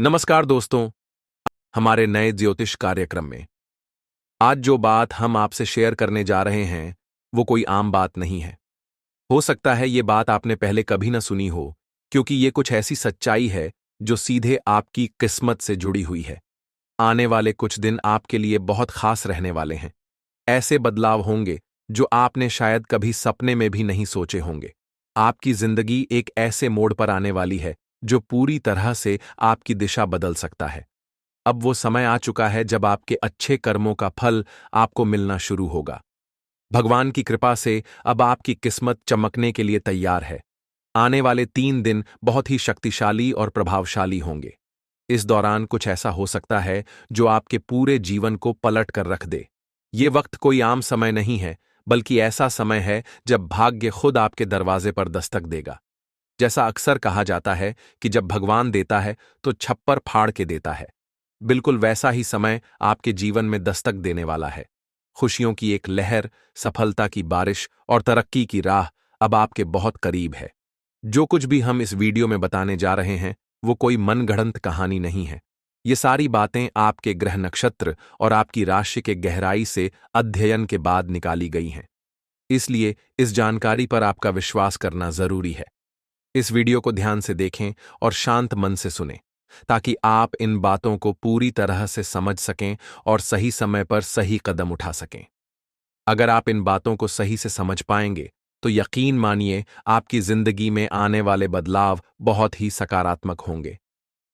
नमस्कार दोस्तों, हमारे नए ज्योतिष कार्यक्रम में आज जो बात हम आपसे शेयर करने जा रहे हैं, वो कोई आम बात नहीं है। हो सकता है ये बात आपने पहले कभी ना सुनी हो, क्योंकि ये कुछ ऐसी सच्चाई है जो सीधे आपकी किस्मत से जुड़ी हुई है। आने वाले कुछ दिन आपके लिए बहुत खास रहने वाले हैं। ऐसे बदलाव होंगे जो आपने शायद कभी सपने में भी नहीं सोचे होंगे। आपकी जिंदगी एक ऐसे मोड़ पर आने वाली है जो पूरी तरह से आपकी दिशा बदल सकता है। अब वो समय आ चुका है जब आपके अच्छे कर्मों का फल आपको मिलना शुरू होगा। भगवान की कृपा से अब आपकी किस्मत चमकने के लिए तैयार है। आने वाले 3 दिन बहुत ही शक्तिशाली और प्रभावशाली होंगे। इस दौरान कुछ ऐसा हो सकता है जो आपके पूरे जीवन को पलट कर रख दे। ये वक्त कोई आम समय नहीं है, बल्कि ऐसा समय है जब भाग्य खुद आपके दरवाजे पर दस्तक देगा। जैसा अक्सर कहा जाता है कि जब भगवान देता है तो छप्पर फाड़ के देता है। बिल्कुल वैसा ही समय आपके जीवन में दस्तक देने वाला है। खुशियों की एक लहर, सफलता की बारिश और तरक्की की राह अब आपके बहुत करीब है। जो कुछ भी हम इस वीडियो में बताने जा रहे हैं, वो कोई मनगढ़ंत कहानी नहीं है। ये सारी बातें आपके ग्रह नक्षत्र और आपकी राशि के गहराई से अध्ययन के बाद निकाली गई हैं। इसलिए इस जानकारी पर आपका विश्वास करना जरूरी है। इस वीडियो को ध्यान से देखें और शांत मन से सुनें, ताकि आप इन बातों को पूरी तरह से समझ सकें और सही समय पर सही कदम उठा सकें। अगर आप इन बातों को सही से समझ पाएंगे, तो यकीन मानिए आपकी जिंदगी में आने वाले बदलाव बहुत ही सकारात्मक होंगे।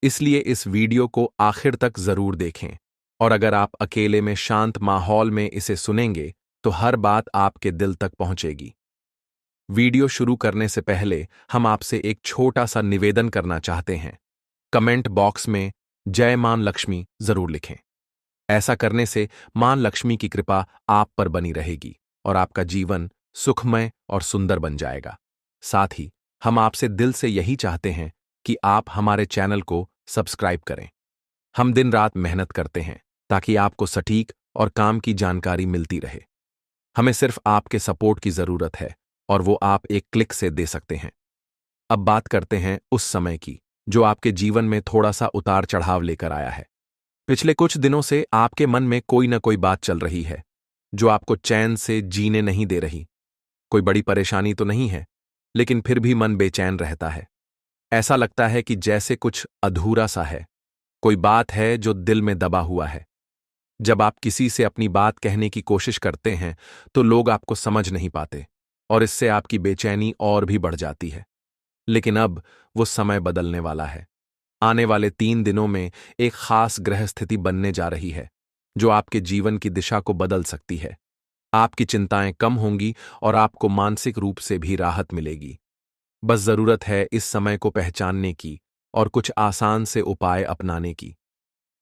इसलिए इस वीडियो को आखिर तक जरूर देखें, और अगर आप अकेले में शांत माहौल में इसे सुनेंगे, तो हर बात आपके दिल तक पहुंचेगी। वीडियो शुरू करने से पहले हम आपसे एक छोटा सा निवेदन करना चाहते हैं। कमेंट बॉक्स में जय मां लक्ष्मी जरूर लिखें। ऐसा करने से मां लक्ष्मी की कृपा आप पर बनी रहेगी और आपका जीवन सुखमय और सुंदर बन जाएगा। साथ ही हम आपसे दिल से यही चाहते हैं कि आप हमारे चैनल को सब्सक्राइब करें। हम दिन रात मेहनत करते हैं ताकि आपको सटीक और काम की जानकारी मिलती रहे। हमें सिर्फ आपके सपोर्ट की जरूरत है, और वो आप एक क्लिक से दे सकते हैं। अब बात करते हैं उस समय की जो आपके जीवन में थोड़ा सा उतार चढ़ाव लेकर आया है। पिछले कुछ दिनों से आपके मन में कोई ना कोई बात चल रही है जो आपको चैन से जीने नहीं दे रही। कोई बड़ी परेशानी तो नहीं है, लेकिन फिर भी मन बेचैन रहता है। ऐसा लगता है कि जैसे कुछ अधूरा सा है। कोई बात है जो दिल में दबा हुआ है। जब आप किसी से अपनी बात कहने की कोशिश करते हैं, तो लोग आपको समझ नहीं पाते, और इससे आपकी बेचैनी और भी बढ़ जाती है। लेकिन अब वो समय बदलने वाला है। आने वाले 3 दिनों में एक खास ग्रह स्थिति बनने जा रही है जो आपके जीवन की दिशा को बदल सकती है। आपकी चिंताएं कम होंगी और आपको मानसिक रूप से भी राहत मिलेगी। बस जरूरत है इस समय को पहचानने की और कुछ आसान से उपाय अपनाने की।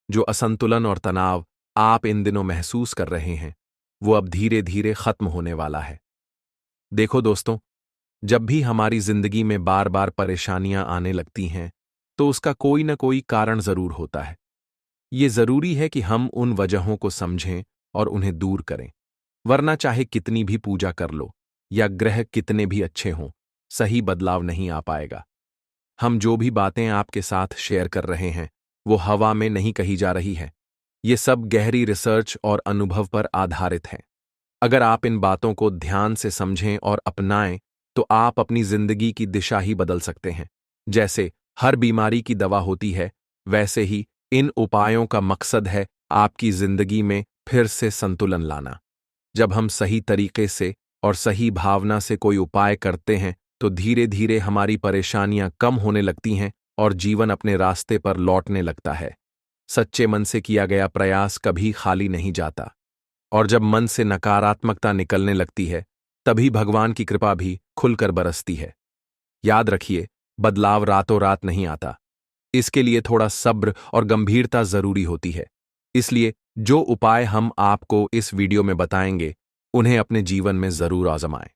जो असंतुलन और तनाव आप इन दिनों महसूस कर रहे हैं, वो अब धीरे धीरे खत्म होने वाला है। देखो दोस्तों, जब भी हमारी जिंदगी में बार बार परेशानियां आने लगती हैं, तो उसका कोई ना कोई कारण जरूर होता है। ये जरूरी है कि हम उन वजहों को समझें और उन्हें दूर करें, वरना चाहे कितनी भी पूजा कर लो या ग्रह कितने भी अच्छे हों, सही बदलाव नहीं आ पाएगा। हम जो भी बातें आपके साथ शेयर कर रहे हैं, वो हवा में नहीं कही जा रही है। ये सब गहरी रिसर्च और अनुभव पर आधारित हैं। अगर आप इन बातों को ध्यान से समझें और अपनाएं, तो आप अपनी जिंदगी की दिशा ही बदल सकते हैं। जैसे हर बीमारी की दवा होती है, वैसे ही इन उपायों का मकसद है आपकी जिंदगी में फिर से संतुलन लाना। जब हम सही तरीके से और सही भावना से कोई उपाय करते हैं, तो धीरे धीरे हमारी परेशानियां कम होने लगती हैं और जीवन अपने रास्ते पर लौटने लगता है। सच्चे मन से किया गया प्रयास कभी खाली नहीं जाता, और जब मन से नकारात्मकता निकलने लगती है, तभी भगवान की कृपा भी खुलकर बरसती है। याद रखिए, बदलाव रातों रात नहीं आता। इसके लिए थोड़ा सब्र और गंभीरता जरूरी होती है। इसलिए जो उपाय हम आपको इस वीडियो में बताएंगे, उन्हें अपने जीवन में जरूर आजमाएं।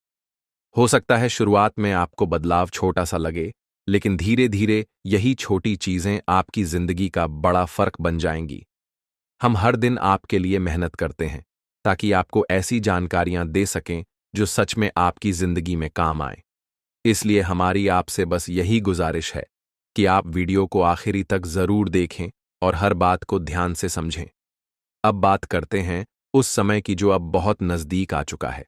हो सकता है शुरुआत में आपको बदलाव छोटा सा लगे, लेकिन धीरे धीरे यही छोटी चीजें आपकी जिंदगी का बड़ा फर्क बन जाएंगी। हम हर दिन आपके लिए मेहनत करते हैं ताकि आपको ऐसी जानकारियां दे सकें जो सच में आपकी जिंदगी में काम आए। इसलिए हमारी आपसे बस यही गुजारिश है कि आप वीडियो को आखिरी तक जरूर देखें और हर बात को ध्यान से समझें। अब बात करते हैं उस समय की जो अब बहुत नजदीक आ चुका है।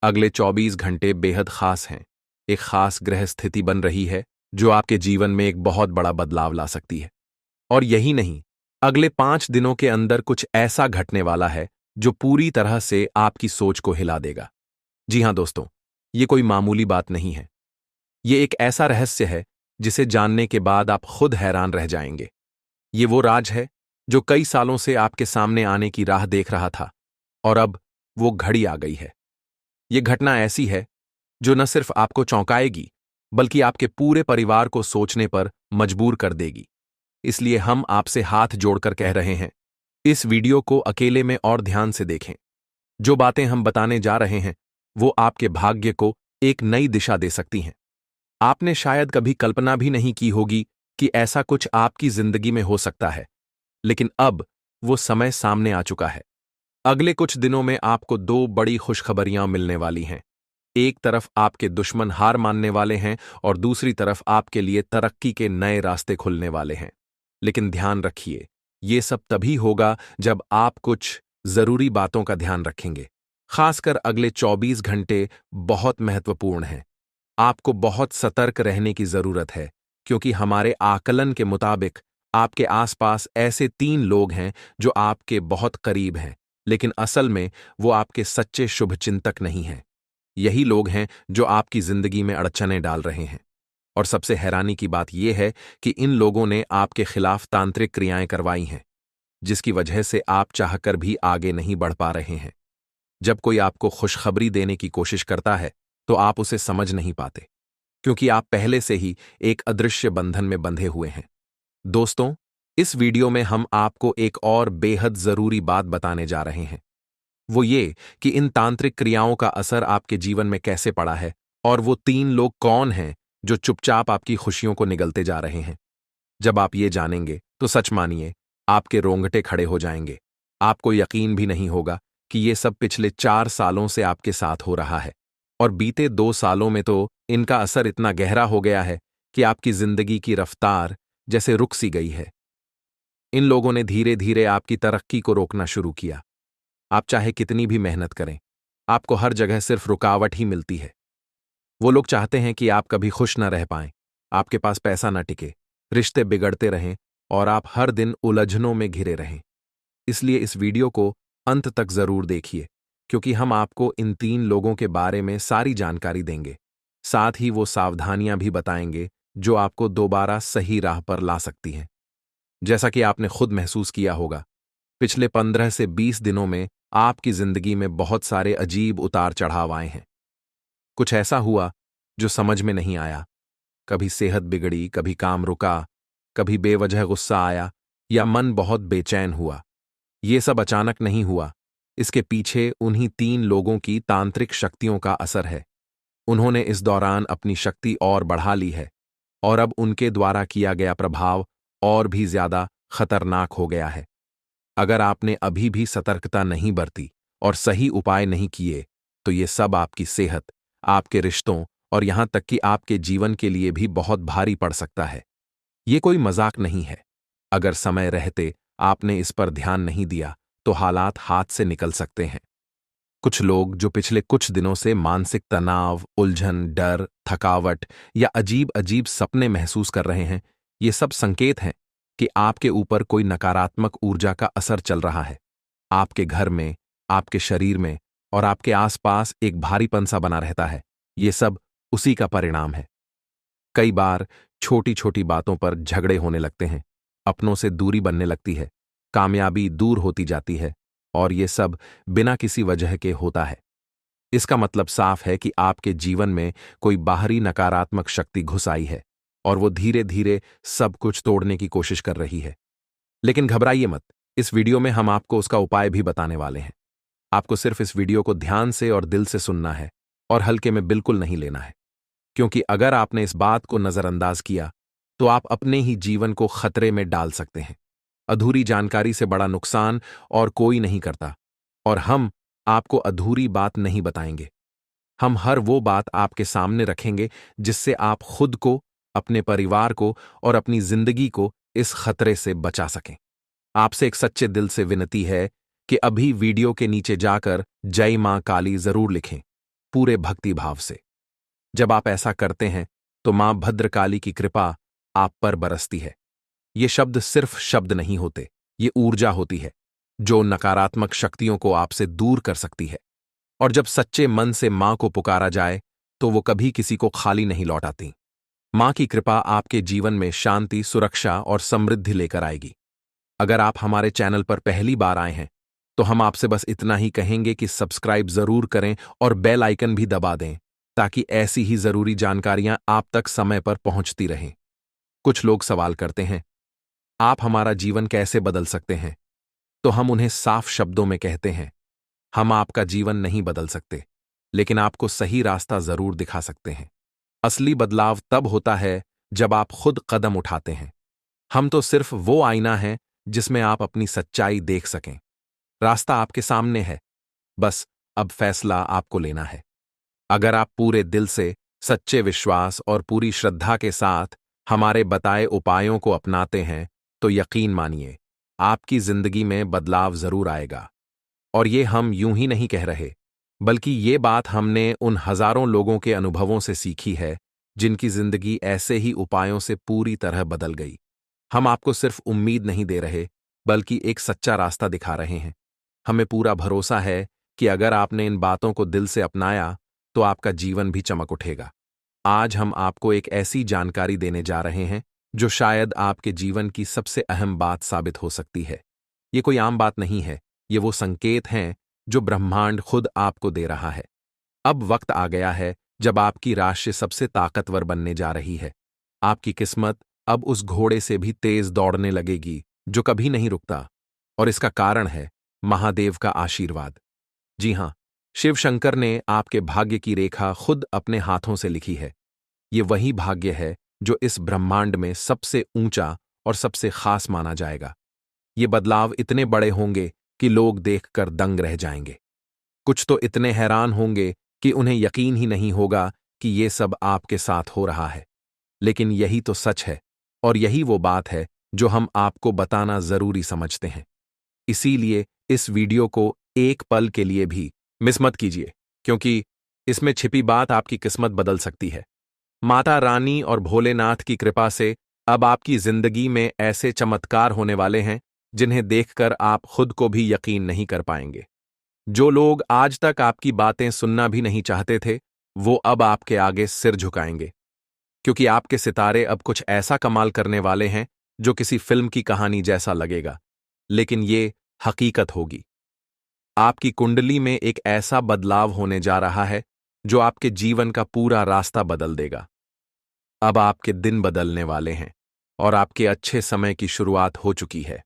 अगले 24 घंटे बेहद खास हैं। एक खास ग्रह स्थिति बन रही है जो आपके जीवन में एक बहुत बड़ा बदलाव ला सकती है। और यही नहीं, अगले 5 दिनों के अंदर कुछ ऐसा घटने वाला है जो पूरी तरह से आपकी सोच को हिला देगा। जी हां दोस्तों, ये कोई मामूली बात नहीं है। ये एक ऐसा रहस्य है जिसे जानने के बाद आप खुद हैरान रह जाएंगे। ये वो राज है जो कई सालों से आपके सामने आने की राह देख रहा था, और अब वो घड़ी आ गई है। ये घटना ऐसी है जो न सिर्फ आपको चौंकाएगी, बल्कि आपके पूरे परिवार को सोचने पर मजबूर कर देगी। इसलिए हम आपसे हाथ जोड़कर कह रहे हैं, इस वीडियो को अकेले में और ध्यान से देखें। जो बातें हम बताने जा रहे हैं वो आपके भाग्य को एक नई दिशा दे सकती हैं। आपने शायद कभी कल्पना भी नहीं की होगी कि ऐसा कुछ आपकी जिंदगी में हो सकता है, लेकिन अब वो समय सामने आ चुका है। अगले कुछ दिनों में आपको दो बड़ी खुशखबरियां मिलने वाली हैं। एक तरफ आपके दुश्मन हार मानने वाले हैं और दूसरी तरफ आपके लिए तरक्की के नए रास्ते खुलने वाले हैं। लेकिन ध्यान रखिए, ये सब तभी होगा जब आप कुछ जरूरी बातों का ध्यान रखेंगे। खासकर अगले 24 घंटे बहुत महत्वपूर्ण हैं। आपको बहुत सतर्क रहने की जरूरत है, क्योंकि हमारे आकलन के मुताबिक आपके आसपास ऐसे 3 लोग हैं जो आपके बहुत करीब हैं, लेकिन असल में वो आपके सच्चे शुभचिंतक नहीं हैं। यही लोग हैं जो आपकी जिंदगी में अड़चनें डाल रहे हैं। और सबसे हैरानी की बात यह है कि इन लोगों ने आपके खिलाफ तांत्रिक क्रियाएं करवाई हैं, जिसकी वजह से आप चाहकर भी आगे नहीं बढ़ पा रहे हैं। जब कोई आपको खुशखबरी देने की कोशिश करता है तो आप उसे समझ नहीं पाते, क्योंकि आप पहले से ही एक अदृश्य बंधन में बंधे हुए हैं। दोस्तों, इस वीडियो में हम आपको एक और बेहद जरूरी बात बताने जा रहे हैं। वो ये कि इन तांत्रिक क्रियाओं का असर आपके जीवन में कैसे पड़ा है, और वो 3 लोग कौन हैं जो चुपचाप आपकी खुशियों को निगलते जा रहे हैं। जब आप ये जानेंगे तो सच मानिए, आपके रोंगटे खड़े हो जाएंगे। आपको यकीन भी नहीं होगा कि ये सब पिछले 4 सालों से आपके साथ हो रहा है, और बीते 2 सालों में तो इनका असर इतना गहरा हो गया है कि आपकी जिंदगी की रफ्तार जैसे रुक सी गई है। इन लोगों ने धीरे धीरे आपकी तरक्की को रोकना शुरू किया। आप चाहे कितनी भी मेहनत करें, आपको हर जगह सिर्फ रुकावट ही मिलती है। वो लोग चाहते हैं कि आप कभी खुश न रह पाएं, आपके पास पैसा न टिके, रिश्ते बिगड़ते रहें और आप हर दिन उलझनों में घिरे रहें। इसलिए इस वीडियो को अंत तक जरूर देखिए, क्योंकि हम आपको इन 3 लोगों के बारे में सारी जानकारी देंगे। साथ ही वो सावधानियां भी बताएंगे जो आपको दोबारा सही राह पर ला सकती हैं। जैसा कि आपने खुद महसूस किया होगा, पिछले 15 से 20 दिनों में आपकी जिंदगी में बहुत सारे अजीब उतार चढ़ाव आए हैं। कुछ ऐसा हुआ जो समझ में नहीं आया। कभी सेहत बिगड़ी, कभी काम रुका, कभी बेवजह गुस्सा आया या मन बहुत बेचैन हुआ। ये सब अचानक नहीं हुआ। इसके पीछे उन्हीं 3 लोगों की तांत्रिक शक्तियों का असर है। उन्होंने इस दौरान अपनी शक्ति और बढ़ा ली है, और अब उनके द्वारा किया गया प्रभाव और भी ज्यादा खतरनाक हो गया है। अगर आपने अभी भी सतर्कता नहीं बरती और सही उपाय नहीं किए, तो ये सब आपकी सेहत, आपके रिश्तों और यहां तक कि आपके जीवन के लिए भी बहुत भारी पड़ सकता है। ये कोई मजाक नहीं है। अगर समय रहते आपने इस पर ध्यान नहीं दिया तो हालात हाथ से निकल सकते हैं। कुछ लोग जो पिछले कुछ दिनों से मानसिक तनाव, उलझन, डर, थकावट या अजीब अजीब सपने महसूस कर रहे हैं, ये सब संकेत हैं कि आपके ऊपर कोई नकारात्मक ऊर्जा का असर चल रहा है। आपके घर में, आपके शरीर में और आपके आसपास एक भारीपन सा बना रहता है। ये सब उसी का परिणाम है। कई बार छोटी छोटी बातों पर झगड़े होने लगते हैं, अपनों से दूरी बनने लगती है, कामयाबी दूर होती जाती है, और ये सब बिना किसी वजह के होता है। इसका मतलब साफ है कि आपके जीवन में कोई बाहरी नकारात्मक शक्ति घुस आई है और वो धीरे धीरे सब कुछ तोड़ने की कोशिश कर रही है। लेकिन घबराइए मत, इस वीडियो में हम आपको उसका उपाय भी बताने वाले हैं। आपको सिर्फ इस वीडियो को ध्यान से और दिल से सुनना है, और हल्के में बिल्कुल नहीं लेना है, क्योंकि अगर आपने इस बात को नजरअंदाज किया तो आप अपने ही जीवन को खतरे में डाल सकते हैं। अधूरी जानकारी से बड़ा नुकसान और कोई नहीं करता, और हम आपको अधूरी बात नहीं बताएंगे। हम हर वो बात आपके सामने रखेंगे जिससे आप खुद को अपने परिवार को और अपनी जिंदगी को इस खतरे से बचा सकें। आपसे एक सच्चे दिल से विनती है कि अभी वीडियो के नीचे जाकर जय मां काली जरूर लिखें, पूरे भक्ति भाव से। जब आप ऐसा करते हैं तो मां भद्रकाली की कृपा आप पर बरसती है। ये शब्द सिर्फ शब्द नहीं होते, ये ऊर्जा होती है जो नकारात्मक शक्तियों को आपसे दूर कर सकती है। और जब सच्चे मन से मां को पुकारा जाए तो वो कभी किसी को खाली नहीं लौटाती। मां की कृपा आपके जीवन में शांति, सुरक्षा और समृद्धि लेकर आएगी। अगर आप हमारे चैनल पर पहली बार आए हैं तो हम आपसे बस इतना ही कहेंगे कि सब्सक्राइब जरूर करें और बेल आइकन भी दबा दें, ताकि ऐसी ही जरूरी जानकारियां आप तक समय पर पहुंचती रहें। कुछ लोग सवाल करते हैं, आप हमारा जीवन कैसे बदल सकते हैं? तो हम उन्हें साफ शब्दों में कहते हैं, हम आपका जीवन नहीं बदल सकते, लेकिन आपको सही रास्ता जरूर दिखा सकते हैं। असली बदलाव तब होता है जब आप खुद कदम उठाते हैं। हम तो सिर्फ वो आईना है जिसमें आप अपनी सच्चाई देख सकें। रास्ता आपके सामने है, बस अब फैसला आपको लेना है। अगर आप पूरे दिल से, सच्चे विश्वास और पूरी श्रद्धा के साथ हमारे बताए उपायों को अपनाते हैं तो यकीन मानिए, आपकी जिंदगी में बदलाव जरूर आएगा। और ये हम यूं ही नहीं कह रहे, बल्कि ये बात हमने उन हजारों लोगों के अनुभवों से सीखी है जिनकी जिंदगी ऐसे ही उपायों से पूरी तरह बदल गई। हम आपको सिर्फ उम्मीद नहीं दे रहे, बल्कि एक सच्चा रास्ता दिखा रहे हैं। हमें पूरा भरोसा है कि अगर आपने इन बातों को दिल से अपनाया तो आपका जीवन भी चमक उठेगा। आज हम आपको एक ऐसी जानकारी देने जा रहे हैं जो शायद आपके जीवन की सबसे अहम बात साबित हो सकती है। ये कोई आम बात नहीं है, ये वो संकेत हैं जो ब्रह्मांड खुद आपको दे रहा है। अब वक्त आ गया है जब आपकी राशि सबसे ताकतवर बनने जा रही है। आपकी किस्मत अब उस घोड़े से भी तेज दौड़ने लगेगी जो कभी नहीं रुकता। और इसका कारण है महादेव का आशीर्वाद। जी हां, शिव शंकर ने आपके भाग्य की रेखा खुद अपने हाथों से लिखी है। ये वही भाग्य है जो इस ब्रह्मांड में सबसे ऊंचा और सबसे खास माना जाएगा। ये बदलाव इतने बड़े होंगे कि लोग देखकर दंग रह जाएंगे। कुछ तो इतने हैरान होंगे कि उन्हें यकीन ही नहीं होगा कि ये सब आपके साथ हो रहा है। लेकिन यही तो सच है, और यही वो बात है जो हम आपको बताना जरूरी समझते हैं। इसीलिए इस वीडियो को एक पल के लिए भी मिस मत कीजिए, क्योंकि इसमें छिपी बात आपकी किस्मत बदल सकती है। माता रानी और भोलेनाथ की कृपा से अब आपकी जिंदगी में ऐसे चमत्कार होने वाले हैं जिन्हें देखकर आप खुद को भी यकीन नहीं कर पाएंगे। जो लोग आज तक आपकी बातें सुनना भी नहीं चाहते थे, वो अब आपके आगे सिर झुकाएंगे, क्योंकि आपके सितारे अब कुछ ऐसा कमाल करने वाले हैं जो किसी फिल्म की कहानी जैसा लगेगा, लेकिन ये हकीकत होगी। आपकी कुंडली में एक ऐसा बदलाव होने जा रहा है जो आपके जीवन का पूरा रास्ता बदल देगा। अब आपके दिन बदलने वाले हैं और आपके अच्छे समय की शुरुआत हो चुकी है।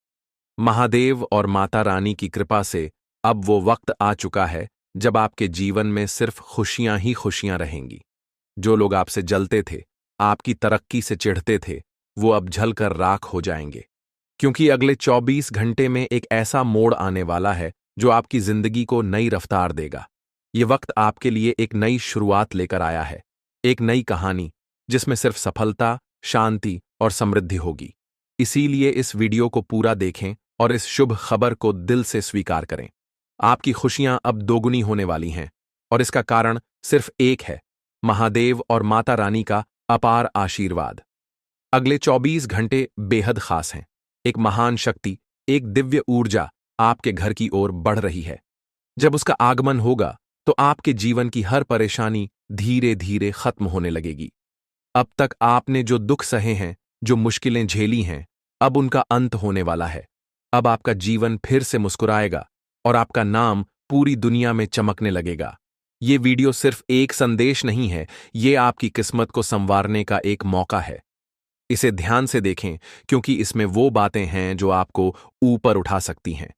महादेव और माता रानी की कृपा से अब वो वक्त आ चुका है जब आपके जीवन में सिर्फ खुशियां ही खुशियां रहेंगी। जो लोग आपसे जलते थे, आपकी तरक्की से चिढ़ते थे, वो अब जलकर राख हो जाएंगे, क्योंकि अगले 24 घंटे में एक ऐसा मोड़ आने वाला है जो आपकी जिंदगी को नई रफ्तार देगा। ये वक्त आपके लिए एक नई शुरुआत लेकर आया है, एक नई कहानी जिसमें सिर्फ सफलता, शांति और समृद्धि होगी। इसीलिए इस वीडियो को पूरा देखें और इस शुभ खबर को दिल से स्वीकार करें। आपकी खुशियां अब दोगुनी होने वाली हैं, और इसका कारण सिर्फ एक है, महादेव और माता रानी का अपार आशीर्वाद। अगले 24 घंटे बेहद खास हैं। एक महान शक्ति, एक दिव्य ऊर्जा आपके घर की ओर बढ़ रही है। जब उसका आगमन होगा तो आपके जीवन की हर परेशानी धीरे धीरे खत्म होने लगेगी। अब तक आपने जो दुख सहे हैं, जो मुश्किलें झेली हैं, अब उनका अंत होने वाला है। अब आपका जीवन फिर से मुस्कुराएगा और आपका नाम पूरी दुनिया में चमकने लगेगा। ये वीडियो सिर्फ एक संदेश नहीं है, ये आपकी किस्मत को संवारने का एक मौका है। इसे ध्यान से देखें, क्योंकि इसमें वो बातें हैं जो आपको ऊपर उठा सकती हैं।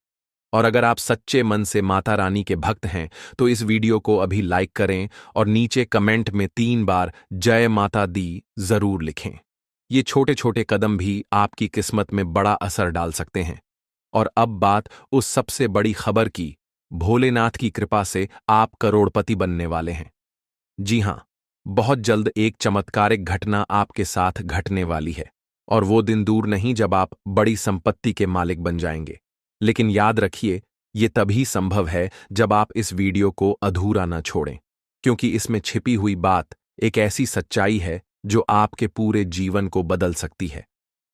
और अगर आप सच्चे मन से माता रानी के भक्त हैं तो इस वीडियो को अभी लाइक करें और नीचे कमेंट में 3 बार जय माता दी जरूर लिखें। ये छोटे छोटे कदम भी आपकी किस्मत में बड़ा असर डाल सकते हैं। और अब बात उस सबसे बड़ी खबर की, भोलेनाथ की कृपा से आप करोड़पति बनने वाले हैं। जी हां, बहुत जल्द एक चमत्कारिक घटना आपके साथ घटने वाली है, और वो दिन दूर नहीं जब आप बड़ी संपत्ति के मालिक बन जाएंगे। लेकिन याद रखिए, ये तभी संभव है जब आप इस वीडियो को अधूरा न छोड़ें, क्योंकि इसमें छिपी हुई बात एक ऐसी सच्चाई है जो आपके पूरे जीवन को बदल सकती है।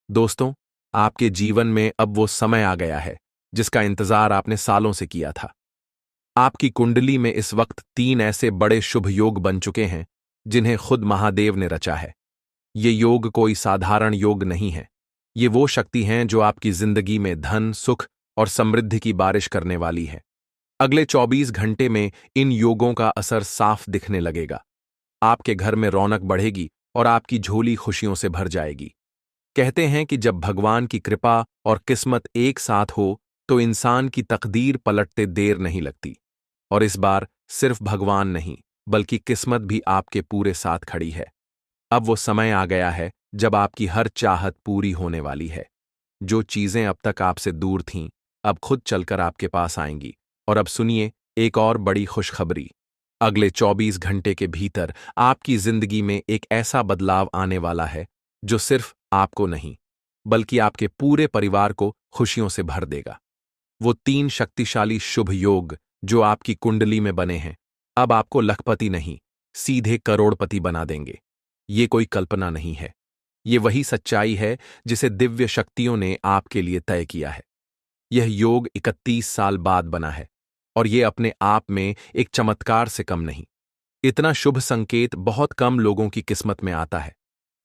दोस्तों, आपके जीवन में अब वो समय आ गया है जिसका इंतजार आपने सालों से किया था। आपकी कुंडली में इस वक्त 3 ऐसे बड़े शुभ योग बन चुके हैं जिन्हें खुद महादेव ने रचा है। ये योग कोई साधारण योग नहीं है। ये वो शक्ति हैं जो आपकी जिंदगी में धन, सुख और समृद्धि की बारिश करने वाली है। अगले 24 घंटे में इन योगों का असर साफ दिखने लगेगा। आपके घर में रौनक बढ़ेगी और आपकी झोली खुशियों से भर जाएगी। कहते हैं कि जब भगवान की कृपा और किस्मत एक साथ हो तो इंसान की तकदीर पलटते देर नहीं लगती। और इस बार सिर्फ भगवान नहीं, बल्कि किस्मत भी आपके पूरे साथ खड़ी है। अब वो समय आ गया है जब आपकी हर चाहत पूरी होने वाली है। जो चीजें अब तक आपसे दूर थीं, अब खुद चलकर आपके पास आएंगी। और अब सुनिए एक और बड़ी खुशखबरी। अगले 24 घंटे के भीतर आपकी जिंदगी में एक ऐसा बदलाव आने वाला है जो सिर्फ आपको नहीं, बल्कि आपके पूरे परिवार को खुशियों से भर देगा। वो 3 शक्तिशाली शुभ योग जो आपकी कुंडली में बने हैं, अब आपको लखपति नहीं, सीधे करोड़पति बना देंगे। ये कोई कल्पना नहीं है। ये वही सच्चाई है जिसे दिव्य शक्तियों ने आपके लिए तय किया है। यह योग 31 साल बाद बना है, और ये अपने आप में एक चमत्कार से कम नहीं। इतना शुभ संकेत बहुत कम लोगों की किस्मत में आता है।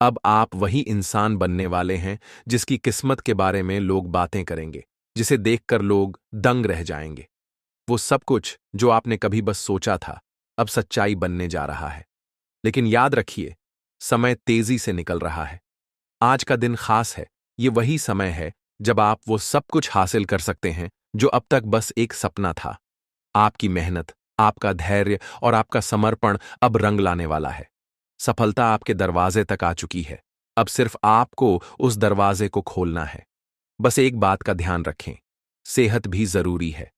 अब आप वही इंसान बनने वाले हैं जिसकी किस्मत के बारे में लोग बातें करेंगे, जिसे देखकर लोग दंग रह जाएंगे। वो सब कुछ जो आपने कभी बस सोचा था, अब सच्चाई बनने जा रहा है। लेकिन याद रखिए, समय तेजी से निकल रहा है। आज का दिन खास है। ये वही समय है जब आप वो सब कुछ हासिल कर सकते हैं जो अब तक बस एक सपना था। आपकी मेहनत, आपका धैर्य और आपका समर्पण अब रंग लाने वाला है। सफलता आपके दरवाजे तक आ चुकी है। अब सिर्फ आपको उस दरवाजे को खोलना है। बस एक बात का ध्यान रखें, सेहत भी जरूरी है।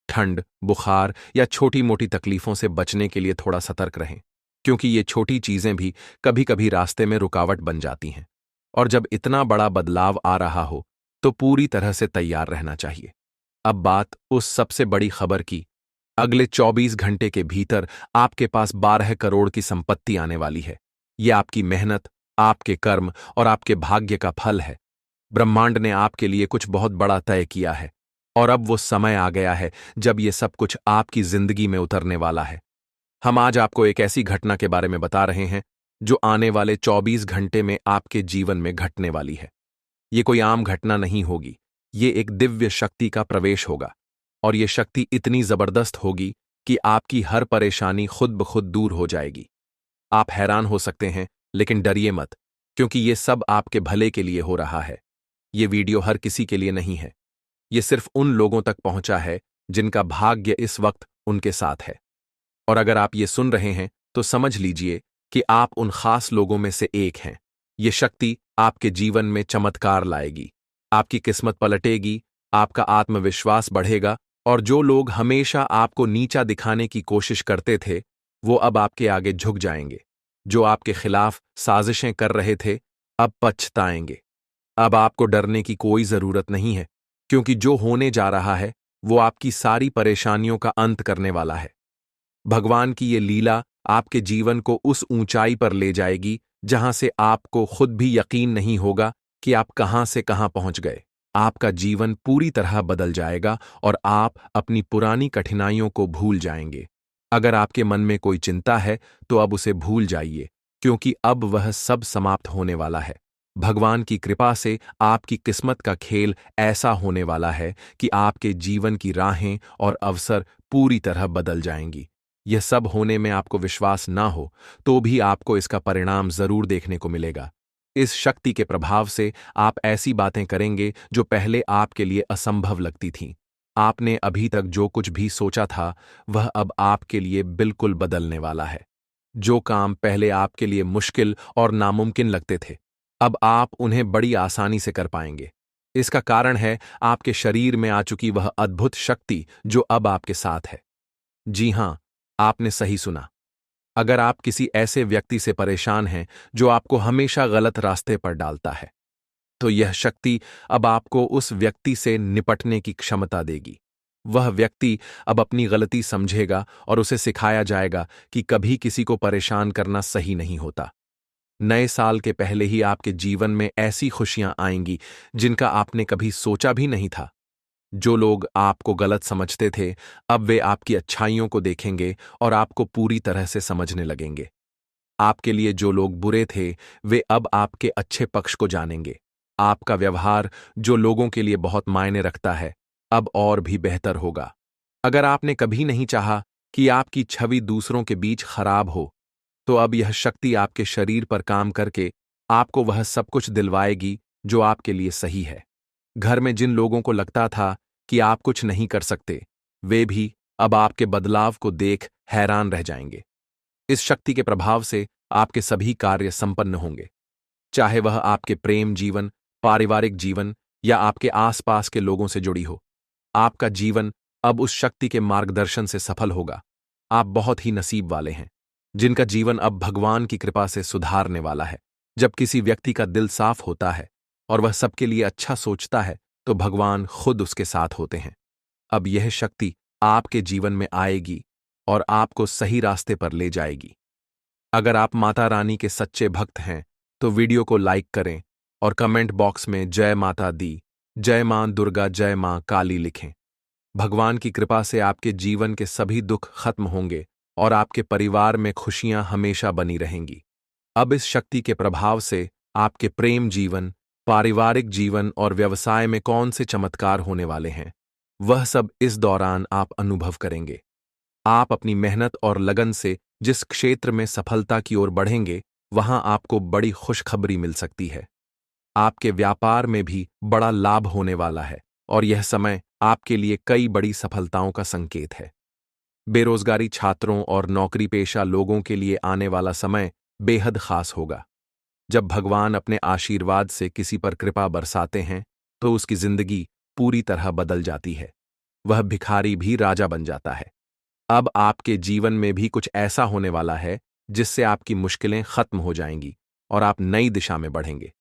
ठंड, बुखार या छोटी मोटी तकलीफों से बचने के लिए थोड़ा सतर्क रहें, क्योंकि ये छोटी चीजें भी कभी कभी रास्ते में रुकावट बन जाती हैं। और जब इतना बड़ा बदलाव आ रहा हो तो पूरी तरह से तैयार रहना चाहिए। अब बात उस सबसे बड़ी खबर की। अगले 24 घंटे के भीतर आपके पास 12 करोड़ की संपत्ति आने वाली है। यह आपकी मेहनत, आपके कर्म और आपके भाग्य का फल है। ब्रह्मांड ने आपके लिए कुछ बहुत बड़ा तय किया है, और अब वो समय आ गया है जब ये सब कुछ आपकी जिंदगी में उतरने वाला है। हम आज आपको एक ऐसी घटना के बारे में बता रहे हैं जो आने वाले 24 घंटे में आपके जीवन में घटने वाली है। ये कोई आम घटना नहीं होगी। ये एक दिव्य शक्ति का प्रवेश होगा, और ये शक्ति इतनी जबरदस्त होगी कि आपकी हर परेशानी खुद ब खुद दूर हो जाएगी। आप हैरान हो सकते हैं, लेकिन डरिए मत, क्योंकि ये सब आपके भले के लिए हो रहा है। ये वीडियो हर किसी के लिए नहीं है। ये सिर्फ उन लोगों तक पहुंचा है जिनका भाग्य इस वक्त उनके साथ है। और अगर आप ये सुन रहे हैं तो समझ लीजिए कि आप उन खास लोगों में से एक हैं। ये शक्ति आपके जीवन में चमत्कार लाएगी, आपकी किस्मत पलटेगी, आपका आत्मविश्वास बढ़ेगा, और जो लोग हमेशा आपको नीचा दिखाने की कोशिश करते थे, वो अब आपके आगे झुक जाएंगे। जो आपके खिलाफ साजिशें कर रहे थे, अब पछताएंगे। अब आपको डरने की कोई जरूरत नहीं है, क्योंकि जो होने जा रहा है वो आपकी सारी परेशानियों का अंत करने वाला है। भगवान की ये लीला आपके जीवन को उस ऊंचाई पर ले जाएगी जहां से आपको खुद भी यकीन नहीं होगा कि आप कहां से कहां पहुंच गए। आपका जीवन पूरी तरह बदल जाएगा और आप अपनी पुरानी कठिनाइयों को भूल जाएंगे। अगर आपके मन में कोई चिंता है तो अब उसे भूल जाइए, क्योंकि अब वह सब समाप्त होने वाला है। भगवान की कृपा से आपकी किस्मत का खेल ऐसा होने वाला है कि आपके जीवन की राहें और अवसर पूरी तरह बदल जाएंगी। यह सब होने में आपको विश्वास ना हो तो भी आपको इसका परिणाम जरूर देखने को मिलेगा। इस शक्ति के प्रभाव से आप ऐसी बातें करेंगे जो पहले आपके लिए असंभव लगती थीं। आपने अभी तक जो कुछ भी सोचा था वह अब आपके लिए बिल्कुल बदलने वाला है। जो काम पहले आपके लिए मुश्किल और नामुमकिन लगते थे, अब आप उन्हें बड़ी आसानी से कर पाएंगे। इसका कारण है आपके शरीर में आ चुकी वह अद्भुत शक्ति जो अब आपके साथ है। जी हां, आपने सही सुना। अगर आप किसी ऐसे व्यक्ति से परेशान हैं जो आपको हमेशा गलत रास्ते पर डालता है, तो यह शक्ति अब आपको उस व्यक्ति से निपटने की क्षमता देगी। वह व्यक्ति अब अपनी गलती समझेगा और उसे सिखाया जाएगा कि कभी किसी को परेशान करना सही नहीं होता। नए साल के पहले ही आपके जीवन में ऐसी खुशियां आएंगी जिनका आपने कभी सोचा भी नहीं था। जो लोग आपको गलत समझते थे, अब वे आपकी अच्छाइयों को देखेंगे और आपको पूरी तरह से समझने लगेंगे। आपके लिए जो लोग बुरे थे, वे अब आपके अच्छे पक्ष को जानेंगे। आपका व्यवहार, जो लोगों के लिए बहुत मायने रखता है, अब और भी बेहतर होगा। अगर आपने कभी नहीं चाहा कि आपकी छवि दूसरों के बीच खराब हो, तो अब यह शक्ति आपके शरीर पर काम करके आपको वह सब कुछ दिलवाएगी जो आपके लिए सही है। घर में जिन लोगों को लगता था कि आप कुछ नहीं कर सकते, वे भी अब आपके बदलाव को देख हैरान रह जाएंगे। इस शक्ति के प्रभाव से आपके सभी कार्य संपन्न होंगे, चाहे वह आपके प्रेम जीवन, पारिवारिक जीवन या आपके आसपास के लोगों से जुड़ी हो। आपका जीवन अब उस शक्ति के मार्गदर्शन से सफल होगा। आप बहुत ही नसीब वाले हैं, जिनका जीवन अब भगवान की कृपा से सुधारने वाला है। जब किसी व्यक्ति का दिल साफ होता है और वह सबके लिए अच्छा सोचता है, तो भगवान खुद उसके साथ होते हैं। अब यह शक्ति आपके जीवन में आएगी और आपको सही रास्ते पर ले जाएगी। अगर आप माता रानी के सच्चे भक्त हैं, तो वीडियो को लाइक करें और कमेंट बॉक्स में जय माता दी, जय मां दुर्गा, जय मां काली लिखें। भगवान की कृपा से आपके जीवन के सभी दुख खत्म होंगे और आपके परिवार में खुशियां हमेशा बनी रहेंगी। अब इस शक्ति के प्रभाव से आपके प्रेम जीवन, पारिवारिक जीवन और व्यवसाय में कौन से चमत्कार होने वाले हैं, वह सब इस दौरान आप अनुभव करेंगे। आप अपनी मेहनत और लगन से जिस क्षेत्र में सफलता की ओर बढ़ेंगे, वहां आपको बड़ी खुशखबरी मिल सकती है। आपके व्यापार में भी बड़ा लाभ होने वाला है और यह समय आपके लिए कई बड़ी सफलताओं का संकेत है। बेरोजगारी छात्रों और नौकरी पेशा लोगों के लिए आने वाला समय बेहद खास होगा। जब भगवान अपने आशीर्वाद से किसी पर कृपा बरसाते हैं, तो उसकी जिंदगी पूरी तरह बदल जाती है। वह भिखारी भी राजा बन जाता है। अब आपके जीवन में भी कुछ ऐसा होने वाला है जिससे आपकी मुश्किलें खत्म हो जाएंगी और आप नई दिशा में बढ़ेंगे।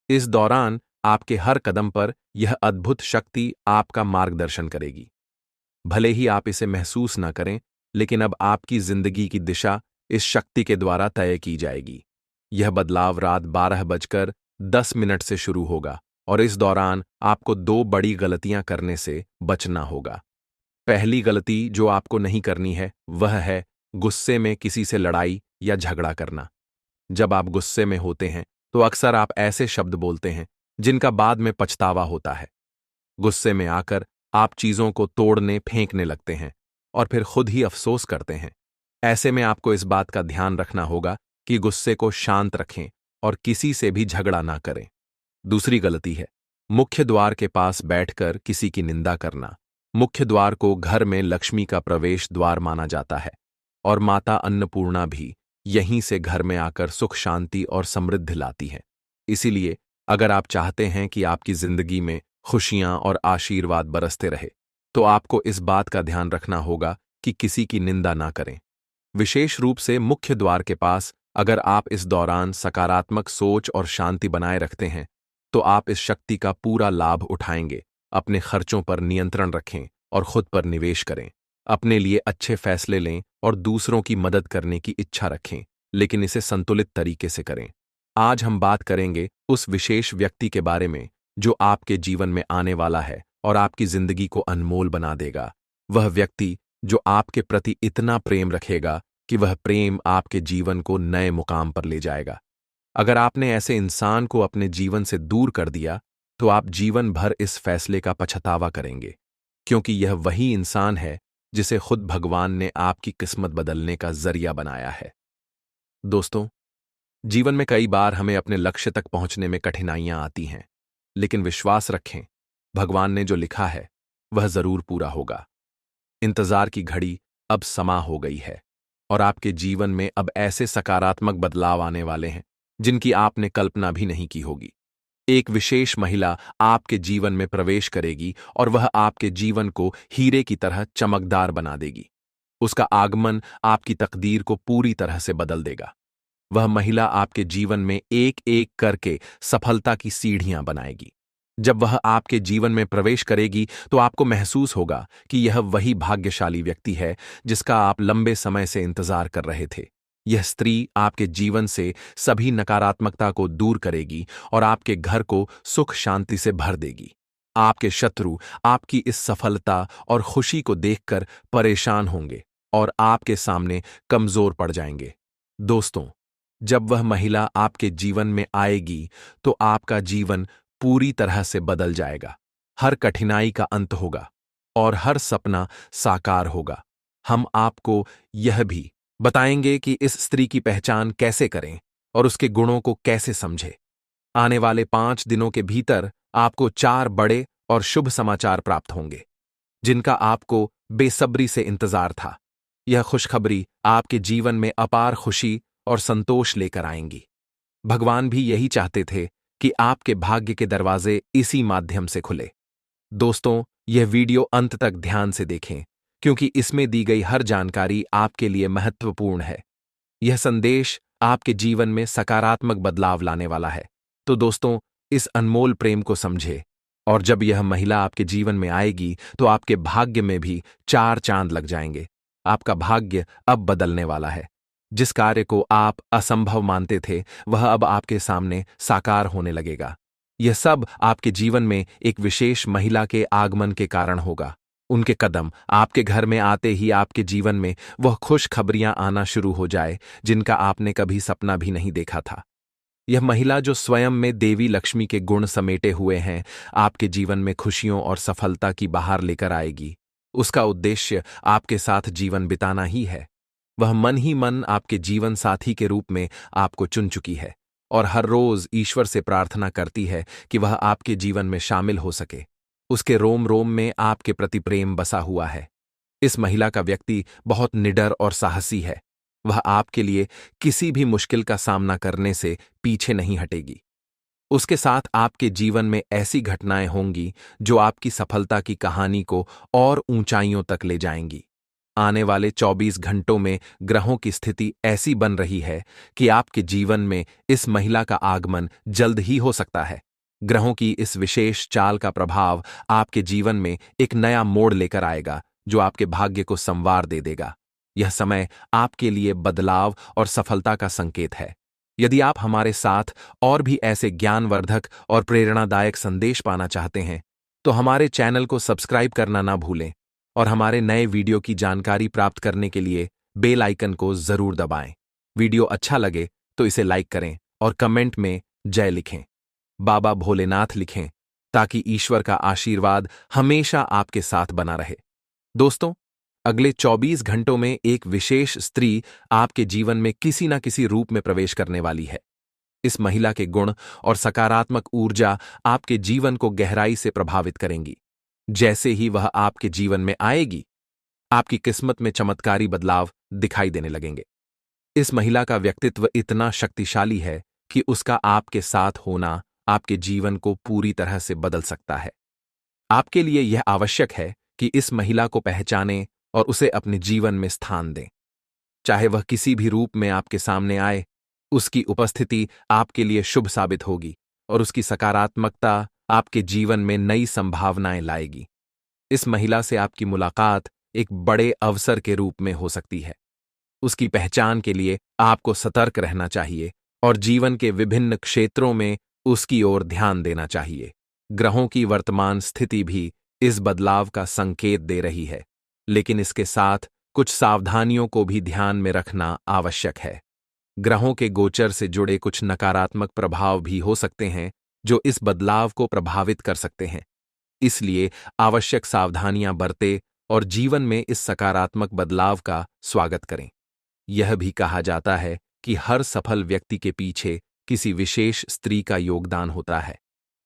इस दौरान आपके हर कदम पर यह अद्भुत शक्ति आपका मार्गदर्शन करेगी। भले ही आप इसे महसूस न करें, लेकिन अब आपकी जिंदगी की दिशा इस शक्ति के द्वारा तय की जाएगी। यह बदलाव रात 12:10 से शुरू होगा और इस दौरान आपको दो बड़ी गलतियां करने से बचना होगा। पहली गलती जो आपको नहीं करनी है, वह है गुस्से में किसी से लड़ाई या झगड़ा करना। जब आप गुस्से में होते हैं, तो अक्सर आप ऐसे शब्द बोलते हैं जिनका बाद में पछतावा होता है। गुस्से में आकर आप चीजों को तोड़ने फेंकने लगते हैं और फिर खुद ही अफसोस करते हैं। ऐसे में आपको इस बात का ध्यान रखना होगा कि गुस्से को शांत रखें और किसी से भी झगड़ा ना करें। दूसरी गलती है मुख्य द्वार के पास बैठकर किसी की निंदा करना। मुख्य द्वार को घर में लक्ष्मी का प्रवेश द्वार माना जाता है और माता अन्नपूर्णा भी यहीं से घर में आकर सुख शांति और समृद्धि लाती है। इसीलिए अगर आप चाहते हैं कि आपकी जिंदगी में खुशियां और आशीर्वाद बरसते रहे, तो आपको इस बात का ध्यान रखना होगा कि किसी की निंदा ना करें। विशेष रूप से मुख्य द्वार के पास अगर आप इस दौरान सकारात्मक सोच और शांति बनाए रखते हैं, तो आप इस शक्ति का पूरा लाभ उठाएंगे। अपने खर्चों पर नियंत्रण रखें और खुद पर निवेश करें। अपने लिए अच्छे फैसले लें और दूसरों की मदद करने की इच्छा रखें, लेकिन इसे संतुलित तरीके से करें। आज हम बात करेंगे उस विशेष व्यक्ति के बारे में जो आपके जीवन में आने वाला है और आपकी जिंदगी को अनमोल बना देगा। वह व्यक्ति जो आपके प्रति इतना प्रेम रखेगा कि वह प्रेम आपके जीवन को नए मुकाम पर ले जाएगा। अगर आपने ऐसे इंसान को अपने जीवन से दूर कर दिया, तो आप जीवन भर इस फैसले का पछतावा करेंगे, क्योंकि यह वही इंसान है जिसे खुद भगवान ने आपकी किस्मत बदलने का जरिया बनाया है। दोस्तों, जीवन में कई बार हमें अपने लक्ष्य तक पहुंचने में कठिनाइयां आती हैं, लेकिन विश्वास रखें, भगवान ने जो लिखा है वह जरूर पूरा होगा। इंतजार की घड़ी अब समा हो गई है और आपके जीवन में अब ऐसे सकारात्मक बदलाव आने वाले हैं जिनकी आपने कल्पना भी नहीं की होगी। एक विशेष महिला आपके जीवन में प्रवेश करेगी और वह आपके जीवन को हीरे की तरह चमकदार बना देगी। उसका आगमन आपकी तकदीर को पूरी तरह से बदल देगा। वह महिला आपके जीवन में एक एक करके सफलता की सीढ़ियां बनाएगी। जब वह आपके जीवन में प्रवेश करेगी तो आपको महसूस होगा कि यह वही भाग्यशाली व्यक्ति है जिसका आप लंबे समय से इंतजार कर रहे थे। यह स्त्री आपके जीवन से सभी नकारात्मकता को दूर करेगी और आपके घर को सुख शांति से भर देगी। आपके शत्रु आपकी इस सफलता और खुशी को देखकर परेशान होंगे और आपके सामने कमजोर पड़ जाएंगे। दोस्तों, जब वह महिला आपके जीवन में आएगी तो आपका जीवन पूरी तरह से बदल जाएगा। हर कठिनाई का अंत होगा और हर सपना साकार होगा। हम आपको यह भी बताएंगे कि इस स्त्री की पहचान कैसे करें और उसके गुणों को कैसे समझें। आने वाले 5 दिनों के भीतर आपको 4 बड़े और शुभ समाचार प्राप्त होंगे जिनका आपको बेसब्री से इंतजार था। यह खुशखबरी आपके जीवन में अपार खुशी और संतोष लेकर आएंगी। भगवान भी यही चाहते थे कि आपके भाग्य के दरवाजे इसी माध्यम से खुले। दोस्तों, यह वीडियो अंत तक ध्यान से देखें क्योंकि इसमें दी गई हर जानकारी आपके लिए महत्वपूर्ण है। यह संदेश आपके जीवन में सकारात्मक बदलाव लाने वाला है। तो दोस्तों, इस अनमोल प्रेम को समझे और जब यह महिला आपके जीवन में आएगी तो आपके भाग्य में भी 4 चांद लग जाएंगे। आपका भाग्य अब बदलने वाला है। जिस कार्य को आप असंभव मानते थे वह अब आपके सामने साकार होने लगेगा। यह सब आपके जीवन में एक विशेष महिला के आगमन के कारण होगा। उनके कदम आपके घर में आते ही आपके जीवन में वह खुशखबरियां आना शुरू हो जाए जिनका आपने कभी सपना भी नहीं देखा था। यह महिला जो स्वयं में देवी लक्ष्मी के गुण समेटे हुए हैं, आपके जीवन में खुशियों और सफलता की बहार लेकर आएगी। उसका उद्देश्य आपके साथ जीवन बिताना ही है। वह मन ही मन आपके जीवन साथी के रूप में आपको चुन चुकी है और हर रोज ईश्वर से प्रार्थना करती है कि वह आपके जीवन में शामिल हो सके। उसके रोम रोम में आपके प्रति प्रेम बसा हुआ है। इस महिला का व्यक्ति बहुत निडर और साहसी है। वह आपके लिए किसी भी मुश्किल का सामना करने से पीछे नहीं हटेगी। उसके साथ आपके जीवन में ऐसी घटनाएं होंगी जो आपकी सफलता की कहानी को और ऊंचाइयों तक ले जाएंगी। आने वाले 24 घंटों में ग्रहों की स्थिति ऐसी बन रही है कि आपके जीवन में इस महिला का आगमन जल्द ही हो सकता है। ग्रहों की इस विशेष चाल का प्रभाव आपके जीवन में एक नया मोड़ लेकर आएगा जो आपके भाग्य को संवार दे देगा। यह समय आपके लिए बदलाव और सफलता का संकेत है। यदि आप हमारे साथ और भी ऐसे ज्ञानवर्धक और प्रेरणादायक संदेश पाना चाहते हैं तो हमारे चैनल को सब्सक्राइब करना ना भूलें और हमारे नए वीडियो की जानकारी प्राप्त करने के लिए बेल आइकन को जरूर दबाएं। वीडियो अच्छा लगे तो इसे लाइक करें और कमेंट में जय लिखें, बाबा भोलेनाथ लिखें ताकि ईश्वर का आशीर्वाद हमेशा आपके साथ बना रहे। दोस्तों, अगले 24 घंटों में एक विशेष स्त्री आपके जीवन में किसी न किसी रूप में प्रवेश करने वाली है। इस महिला के गुण और सकारात्मक ऊर्जा आपके जीवन को गहराई से प्रभावित करेंगी। जैसे ही वह आपके जीवन में आएगी, आपकी किस्मत में चमत्कारी बदलाव दिखाई देने लगेंगे। इस महिला का व्यक्तित्व इतना शक्तिशाली है कि उसका आपके साथ होना आपके जीवन को पूरी तरह से बदल सकता है। आपके लिए यह आवश्यक है कि इस महिला को पहचानें और उसे अपने जीवन में स्थान दें। चाहे वह किसी भी रूप में आपके सामने आए, उसकी उपस्थिति आपके लिए शुभ साबित होगी और उसकी सकारात्मकता आपके जीवन में नई संभावनाएं लाएगी। इस महिला से आपकी मुलाकात एक बड़े अवसर के रूप में हो सकती है। उसकी पहचान के लिए आपको सतर्क रहना चाहिए और जीवन के विभिन्न क्षेत्रों में उसकी ओर ध्यान देना चाहिए। ग्रहों की वर्तमान स्थिति भी इस बदलाव का संकेत दे रही है, लेकिन इसके साथ कुछ सावधानियों को भी ध्यान में रखना आवश्यक है। ग्रहों के गोचर से जुड़े कुछ नकारात्मक प्रभाव भी हो सकते हैं जो इस बदलाव को प्रभावित कर सकते हैं। इसलिए आवश्यक सावधानियां बरतें और जीवन में इस सकारात्मक बदलाव का स्वागत करें। यह भी कहा जाता है कि हर सफल व्यक्ति के पीछे किसी विशेष स्त्री का योगदान होता है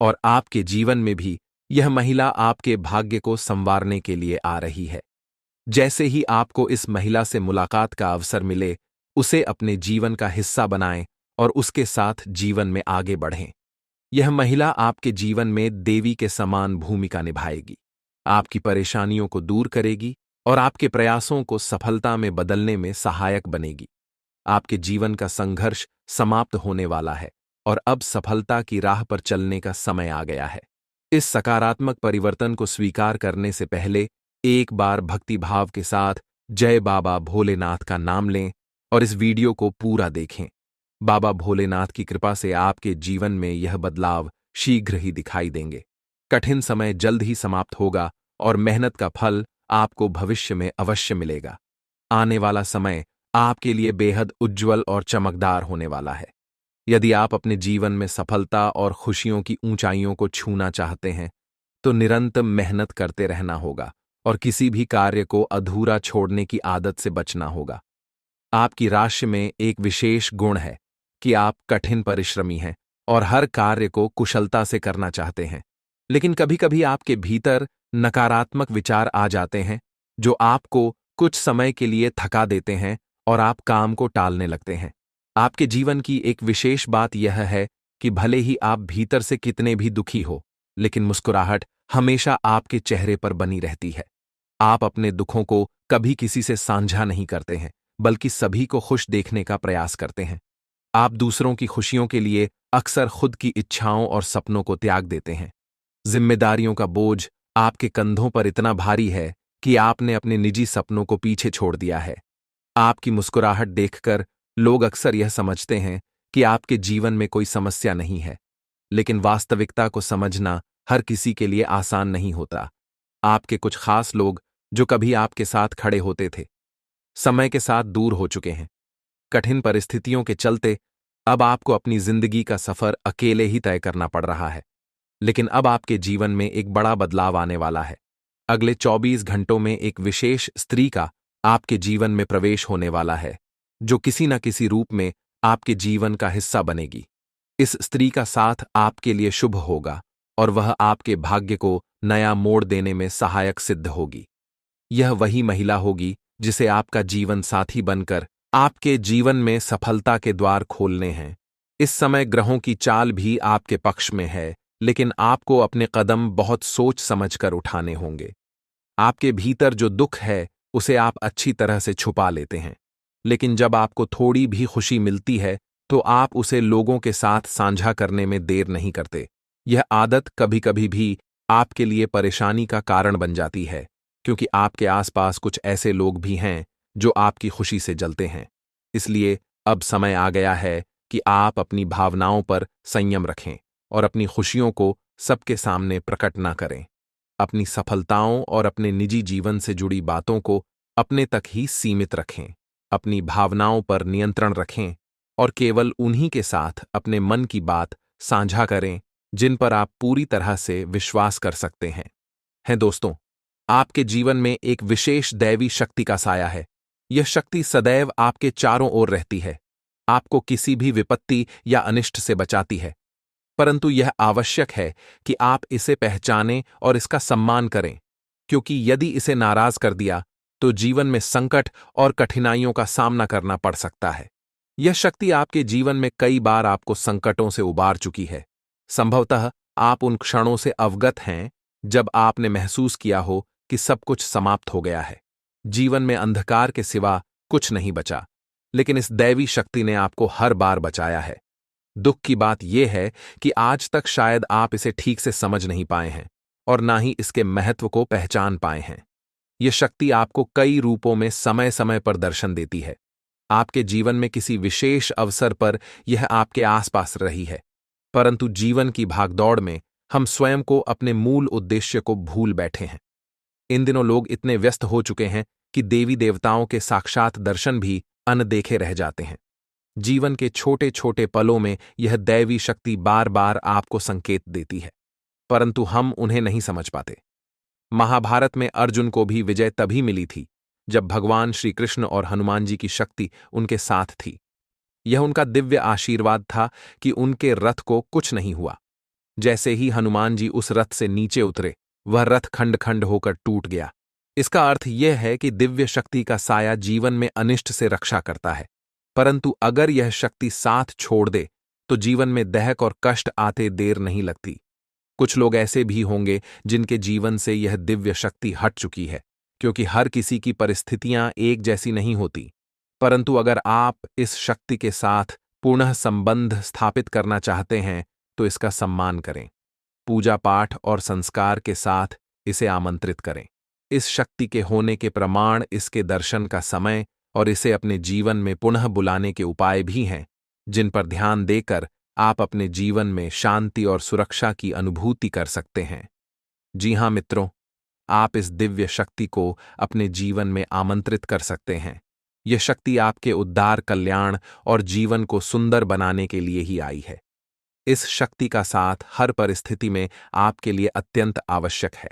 और आपके जीवन में भी यह महिला आपके भाग्य को संवारने के लिए आ रही है। जैसे ही आपको इस महिला से मुलाकात का अवसर मिले, उसे अपने जीवन का हिस्सा बनाएं और उसके साथ जीवन में आगे बढ़ें। यह महिला आपके जीवन में देवी के समान भूमिका निभाएगी, आपकी परेशानियों को दूर करेगी और आपके प्रयासों को सफलता में बदलने में सहायक बनेगी। आपके जीवन का संघर्ष समाप्त होने वाला है और अब सफलता की राह पर चलने का समय आ गया है। इस सकारात्मक परिवर्तन को स्वीकार करने से पहले एक बार भक्तिभाव के साथ जय बाबा भोलेनाथ का नाम लें और इस वीडियो को पूरा देखें। बाबा भोलेनाथ की कृपा से आपके जीवन में यह बदलाव शीघ्र ही दिखाई देंगे। कठिन समय जल्द ही समाप्त होगा और मेहनत का फल आपको भविष्य में अवश्य मिलेगा। आने वाला समय आपके लिए बेहद उज्ज्वल और चमकदार होने वाला है। यदि आप अपने जीवन में सफलता और खुशियों की ऊंचाइयों को छूना चाहते हैं, तो निरंतर मेहनत करते रहना होगा और किसी भी कार्य को अधूरा छोड़ने की आदत से बचना होगा। आपकी राशि में एक विशेष गुण है कि आप कठिन परिश्रमी हैं और हर कार्य को कुशलता से करना चाहते हैं। लेकिन कभी-कभी आपके भीतर नकारात्मक विचार आ जाते हैं जो आपको कुछ समय के लिए थका देते हैं और आप काम को टालने लगते हैं। आपके जीवन की एक विशेष बात यह है कि भले ही आप भीतर से कितने भी दुखी हो, लेकिन मुस्कुराहट हमेशा आपके चेहरे पर बनी रहती है। आप अपने दुखों को कभी किसी से साझा नहीं करते हैं, बल्कि सभी को खुश देखने का प्रयास करते हैं। आप दूसरों की खुशियों के लिए अक्सर खुद की इच्छाओं और सपनों को त्याग देते हैं। जिम्मेदारियों का बोझ आपके कंधों पर इतना भारी है कि आपने अपने निजी सपनों को पीछे छोड़ दिया है। आपकी मुस्कुराहट देखकर लोग अक्सर यह समझते हैं कि आपके जीवन में कोई समस्या नहीं है, लेकिन वास्तविकता को समझना हर किसी के लिए आसान नहीं होता। आपके कुछ खास लोग जो कभी आपके साथ खड़े होते थे, समय के साथ दूर हो चुके हैं। कठिन परिस्थितियों के चलते अब आपको अपनी जिंदगी का सफर अकेले ही तय करना पड़ रहा है। लेकिन अब आपके जीवन में एक बड़ा बदलाव आने वाला है। अगले 24 घंटों में एक विशेष स्त्री का आपके जीवन में प्रवेश होने वाला है, जो किसी न किसी रूप में आपके जीवन का हिस्सा बनेगी। इस स्त्री का साथ आपके लिए शुभ होगा और वह आपके भाग्य को नया मोड़ देने में सहायक सिद्ध होगी। यह वही महिला होगी जिसे आपका जीवन साथी बनकर आपके जीवन में सफलता के द्वार खोलने हैं। इस समय ग्रहों की चाल भी आपके पक्ष में है, लेकिन आपको अपने कदम बहुत सोच समझकर उठाने होंगे। आपके भीतर जो दुख है उसे आप अच्छी तरह से छुपा लेते हैं, लेकिन जब आपको थोड़ी भी खुशी मिलती है तो आप उसे लोगों के साथ साझा करने में देर नहीं करते। यह आदत कभी-कभी भी आपके लिए परेशानी का कारण बन जाती है, क्योंकि आपके आसपास कुछ ऐसे लोग भी हैं जो आपकी खुशी से जलते हैं। इसलिए अब समय आ गया है कि आप अपनी भावनाओं पर संयम रखें और अपनी खुशियों को सबके सामने प्रकट न करें। अपनी सफलताओं और अपने निजी जीवन से जुड़ी बातों को अपने तक ही सीमित रखें। अपनी भावनाओं पर नियंत्रण रखें और केवल उन्हीं के साथ अपने मन की बात साझा करें जिन पर आप पूरी तरह से विश्वास कर सकते हैं दोस्तों, आपके जीवन में एक विशेष दैवी शक्ति का साया है। यह शक्ति सदैव आपके चारों ओर रहती है, आपको किसी भी विपत्ति या अनिष्ट से बचाती है। परंतु यह आवश्यक है कि आप इसे पहचानें और इसका सम्मान करें, क्योंकि यदि इसे नाराज कर दिया तो जीवन में संकट और कठिनाइयों का सामना करना पड़ सकता है। यह शक्ति आपके जीवन में कई बार आपको संकटों से उबार चुकी है। संभवतः आप उन क्षणों से अवगत हैं जब आपने महसूस किया हो कि सब कुछ समाप्त हो गया है, जीवन में अंधकार के सिवा कुछ नहीं बचा। लेकिन इस दैवी शक्ति ने आपको हर बार बचाया है। दुख की बात यह है कि आज तक शायद आप इसे ठीक से समझ नहीं पाए हैं और ना ही इसके महत्व को पहचान पाए हैं। यह शक्ति आपको कई रूपों में समय समय पर दर्शन देती है। आपके जीवन में किसी विशेष अवसर पर यह आपके आसपास रही है, परंतु जीवन की भागदौड़ में हम स्वयं को अपने मूल उद्देश्य को भूल बैठे हैं। इन दिनों लोग इतने व्यस्त हो चुके हैं कि देवी देवताओं के साक्षात दर्शन भी अनदेखे रह जाते हैं। जीवन के छोटे छोटे पलों में यह दैवी शक्ति बार बार आपको संकेत देती है, परंतु हम उन्हें नहीं समझ पाते। महाभारत में अर्जुन को भी विजय तभी मिली थी जब भगवान श्री कृष्ण और हनुमान जी की शक्ति उनके साथ थी। यह उनका दिव्य आशीर्वाद था कि उनके रथ को कुछ नहीं हुआ। जैसे ही हनुमान जी उस रथ से नीचे उतरे, वह रथ खंड खंड होकर टूट गया। इसका अर्थ यह है कि दिव्य शक्ति का साया जीवन में अनिष्ट से रक्षा करता है, परंतु अगर यह शक्ति साथ छोड़ दे तो जीवन में दहक और कष्ट आते देर नहीं लगती। कुछ लोग ऐसे भी होंगे जिनके जीवन से यह दिव्य शक्ति हट चुकी है, क्योंकि हर किसी की परिस्थितियां एक जैसी नहीं होती। परंतु अगर आप इस शक्ति के साथ पुनः संबंध स्थापित करना चाहते हैं तो इसका सम्मान करें। पूजा पाठ और संस्कार के साथ इसे आमंत्रित करें। इस शक्ति के होने के प्रमाण इसके दर्शन का समय और इसे अपने जीवन में पुनः बुलाने के उपाय भी हैं, जिन पर ध्यान देकर आप अपने जीवन में शांति और सुरक्षा की अनुभूति कर सकते हैं। जी हाँ मित्रों, आप इस दिव्य शक्ति को अपने जीवन में आमंत्रित कर सकते हैं। यह शक्ति आपके उद्धार, कल्याण और जीवन को सुंदर बनाने के लिए ही आई है। इस शक्ति का साथ हर परिस्थिति में आपके लिए अत्यंत आवश्यक है।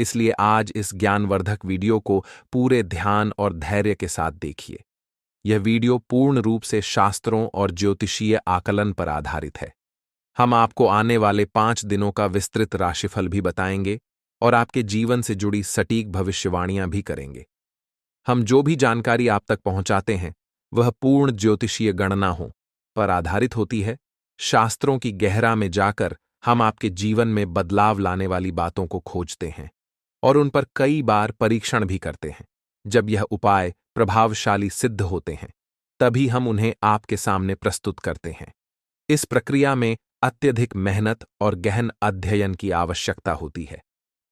इसलिए आज इस ज्ञानवर्धक वीडियो को पूरे ध्यान और धैर्य के साथ देखिए। यह वीडियो पूर्ण रूप से शास्त्रों और ज्योतिषीय आकलन पर आधारित है। हम आपको आने वाले 5 दिनों का विस्तृत राशिफल भी बताएंगे और आपके जीवन से जुड़ी सटीक भविष्यवाणियां भी करेंगे। हम जो भी जानकारी आप तक पहुंचाते हैं वह पूर्ण ज्योतिषीय गणना हो पर आधारित होती है। शास्त्रों की गहरा में जाकर हम आपके जीवन में बदलाव लाने वाली बातों को खोजते हैं और उन पर कई बार परीक्षण भी करते हैं। जब यह उपाय प्रभावशाली सिद्ध होते हैं तभी हम उन्हें आपके सामने प्रस्तुत करते हैं। इस प्रक्रिया में अत्यधिक मेहनत और गहन अध्ययन की आवश्यकता होती है।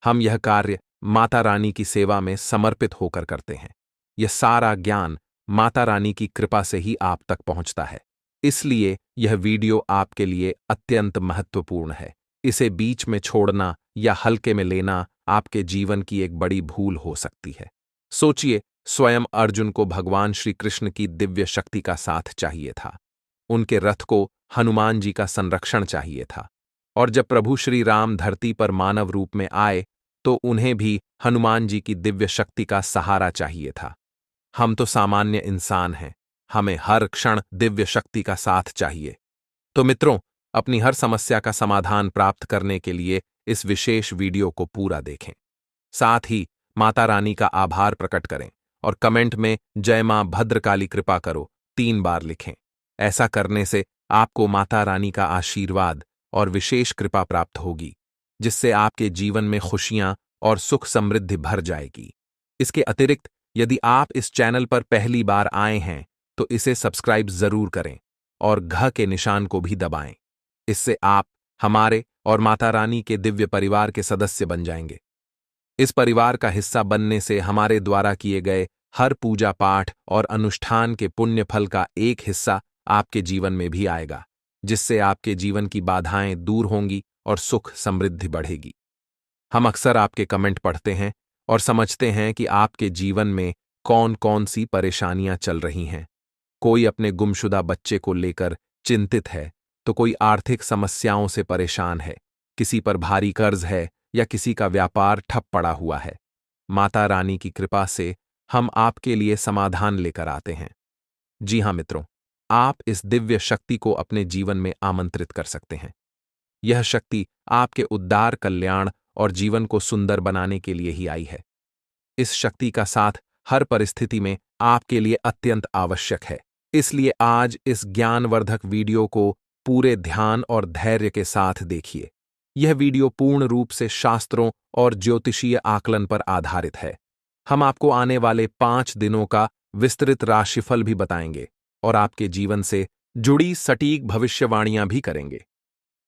हम यह कार्य माता रानी की सेवा में समर्पित होकर करते हैं। यह सारा ज्ञान माता रानी की कृपा से ही आप तक पहुंचता है। इसलिए यह वीडियो आपके लिए अत्यंत महत्वपूर्ण है। इसे बीच में छोड़ना या हल्के में लेना आपके जीवन की एक बड़ी भूल हो सकती है। सोचिए, स्वयं अर्जुन को भगवान श्री कृष्ण की दिव्य शक्ति का साथ चाहिए था। उनके रथ को हनुमान जी का संरक्षण चाहिए था। और जब प्रभु श्री राम धरती पर मानव रूप में आए तो उन्हें भी हनुमान जी की दिव्य शक्ति का सहारा चाहिए था। हम तो सामान्य इंसान हैं, हमें हर क्षण दिव्य शक्ति का साथ चाहिए। तो मित्रों, अपनी हर समस्या का समाधान प्राप्त करने के लिए इस विशेष वीडियो को पूरा देखें। साथ ही माता रानी का आभार प्रकट करें और कमेंट में जय मां भद्रकाली कृपा करो 3 बार लिखें। ऐसा करने से आपको माता रानी का आशीर्वाद और विशेष कृपा प्राप्त होगी, जिससे आपके जीवन में खुशियां और सुख समृद्धि भर जाएगी। इसके अतिरिक्त यदि आप इस चैनल पर पहली बार आए हैं तो इसे सब्सक्राइब जरूर करें और घ के निशान को भी दबाएं। इससे आप हमारे और माता रानी के दिव्य परिवार के सदस्य बन जाएंगे। इस परिवार का हिस्सा बनने से हमारे द्वारा किए गए हर पूजा पाठ और अनुष्ठान के पुण्य फल का एक हिस्सा आपके जीवन में भी आएगा, जिससे आपके जीवन की बाधाएं दूर होंगी और सुख समृद्धि बढ़ेगी। हम अक्सर आपके कमेंट पढ़ते हैं और समझते हैं कि आपके जीवन में कौन कौन सी परेशानियां चल रही हैं। कोई अपने गुमशुदा बच्चे को लेकर चिंतित है, तो कोई आर्थिक समस्याओं से परेशान है, किसी पर भारी कर्ज है या किसी का व्यापार ठप पड़ा हुआ है। माता रानी की कृपा से हम आपके लिए समाधान लेकर आते हैं। जी हाँ मित्रों, आप इस दिव्य शक्ति को अपने जीवन में आमंत्रित कर सकते हैं। यह शक्ति आपके उद्धार, कल्याण और जीवन को सुंदर बनाने के लिए ही आई है। इस शक्ति का साथ हर परिस्थिति में आपके लिए अत्यंत आवश्यक है। इसलिए आज इस ज्ञानवर्धक वीडियो को पूरे ध्यान और धैर्य के साथ देखिए। यह वीडियो पूर्ण रूप से शास्त्रों और ज्योतिषीय आकलन पर आधारित है। हम आपको आने वाले 5 दिनों का विस्तृत राशिफल भी बताएंगे और आपके जीवन से जुड़ी सटीक भविष्यवाणियां भी करेंगे।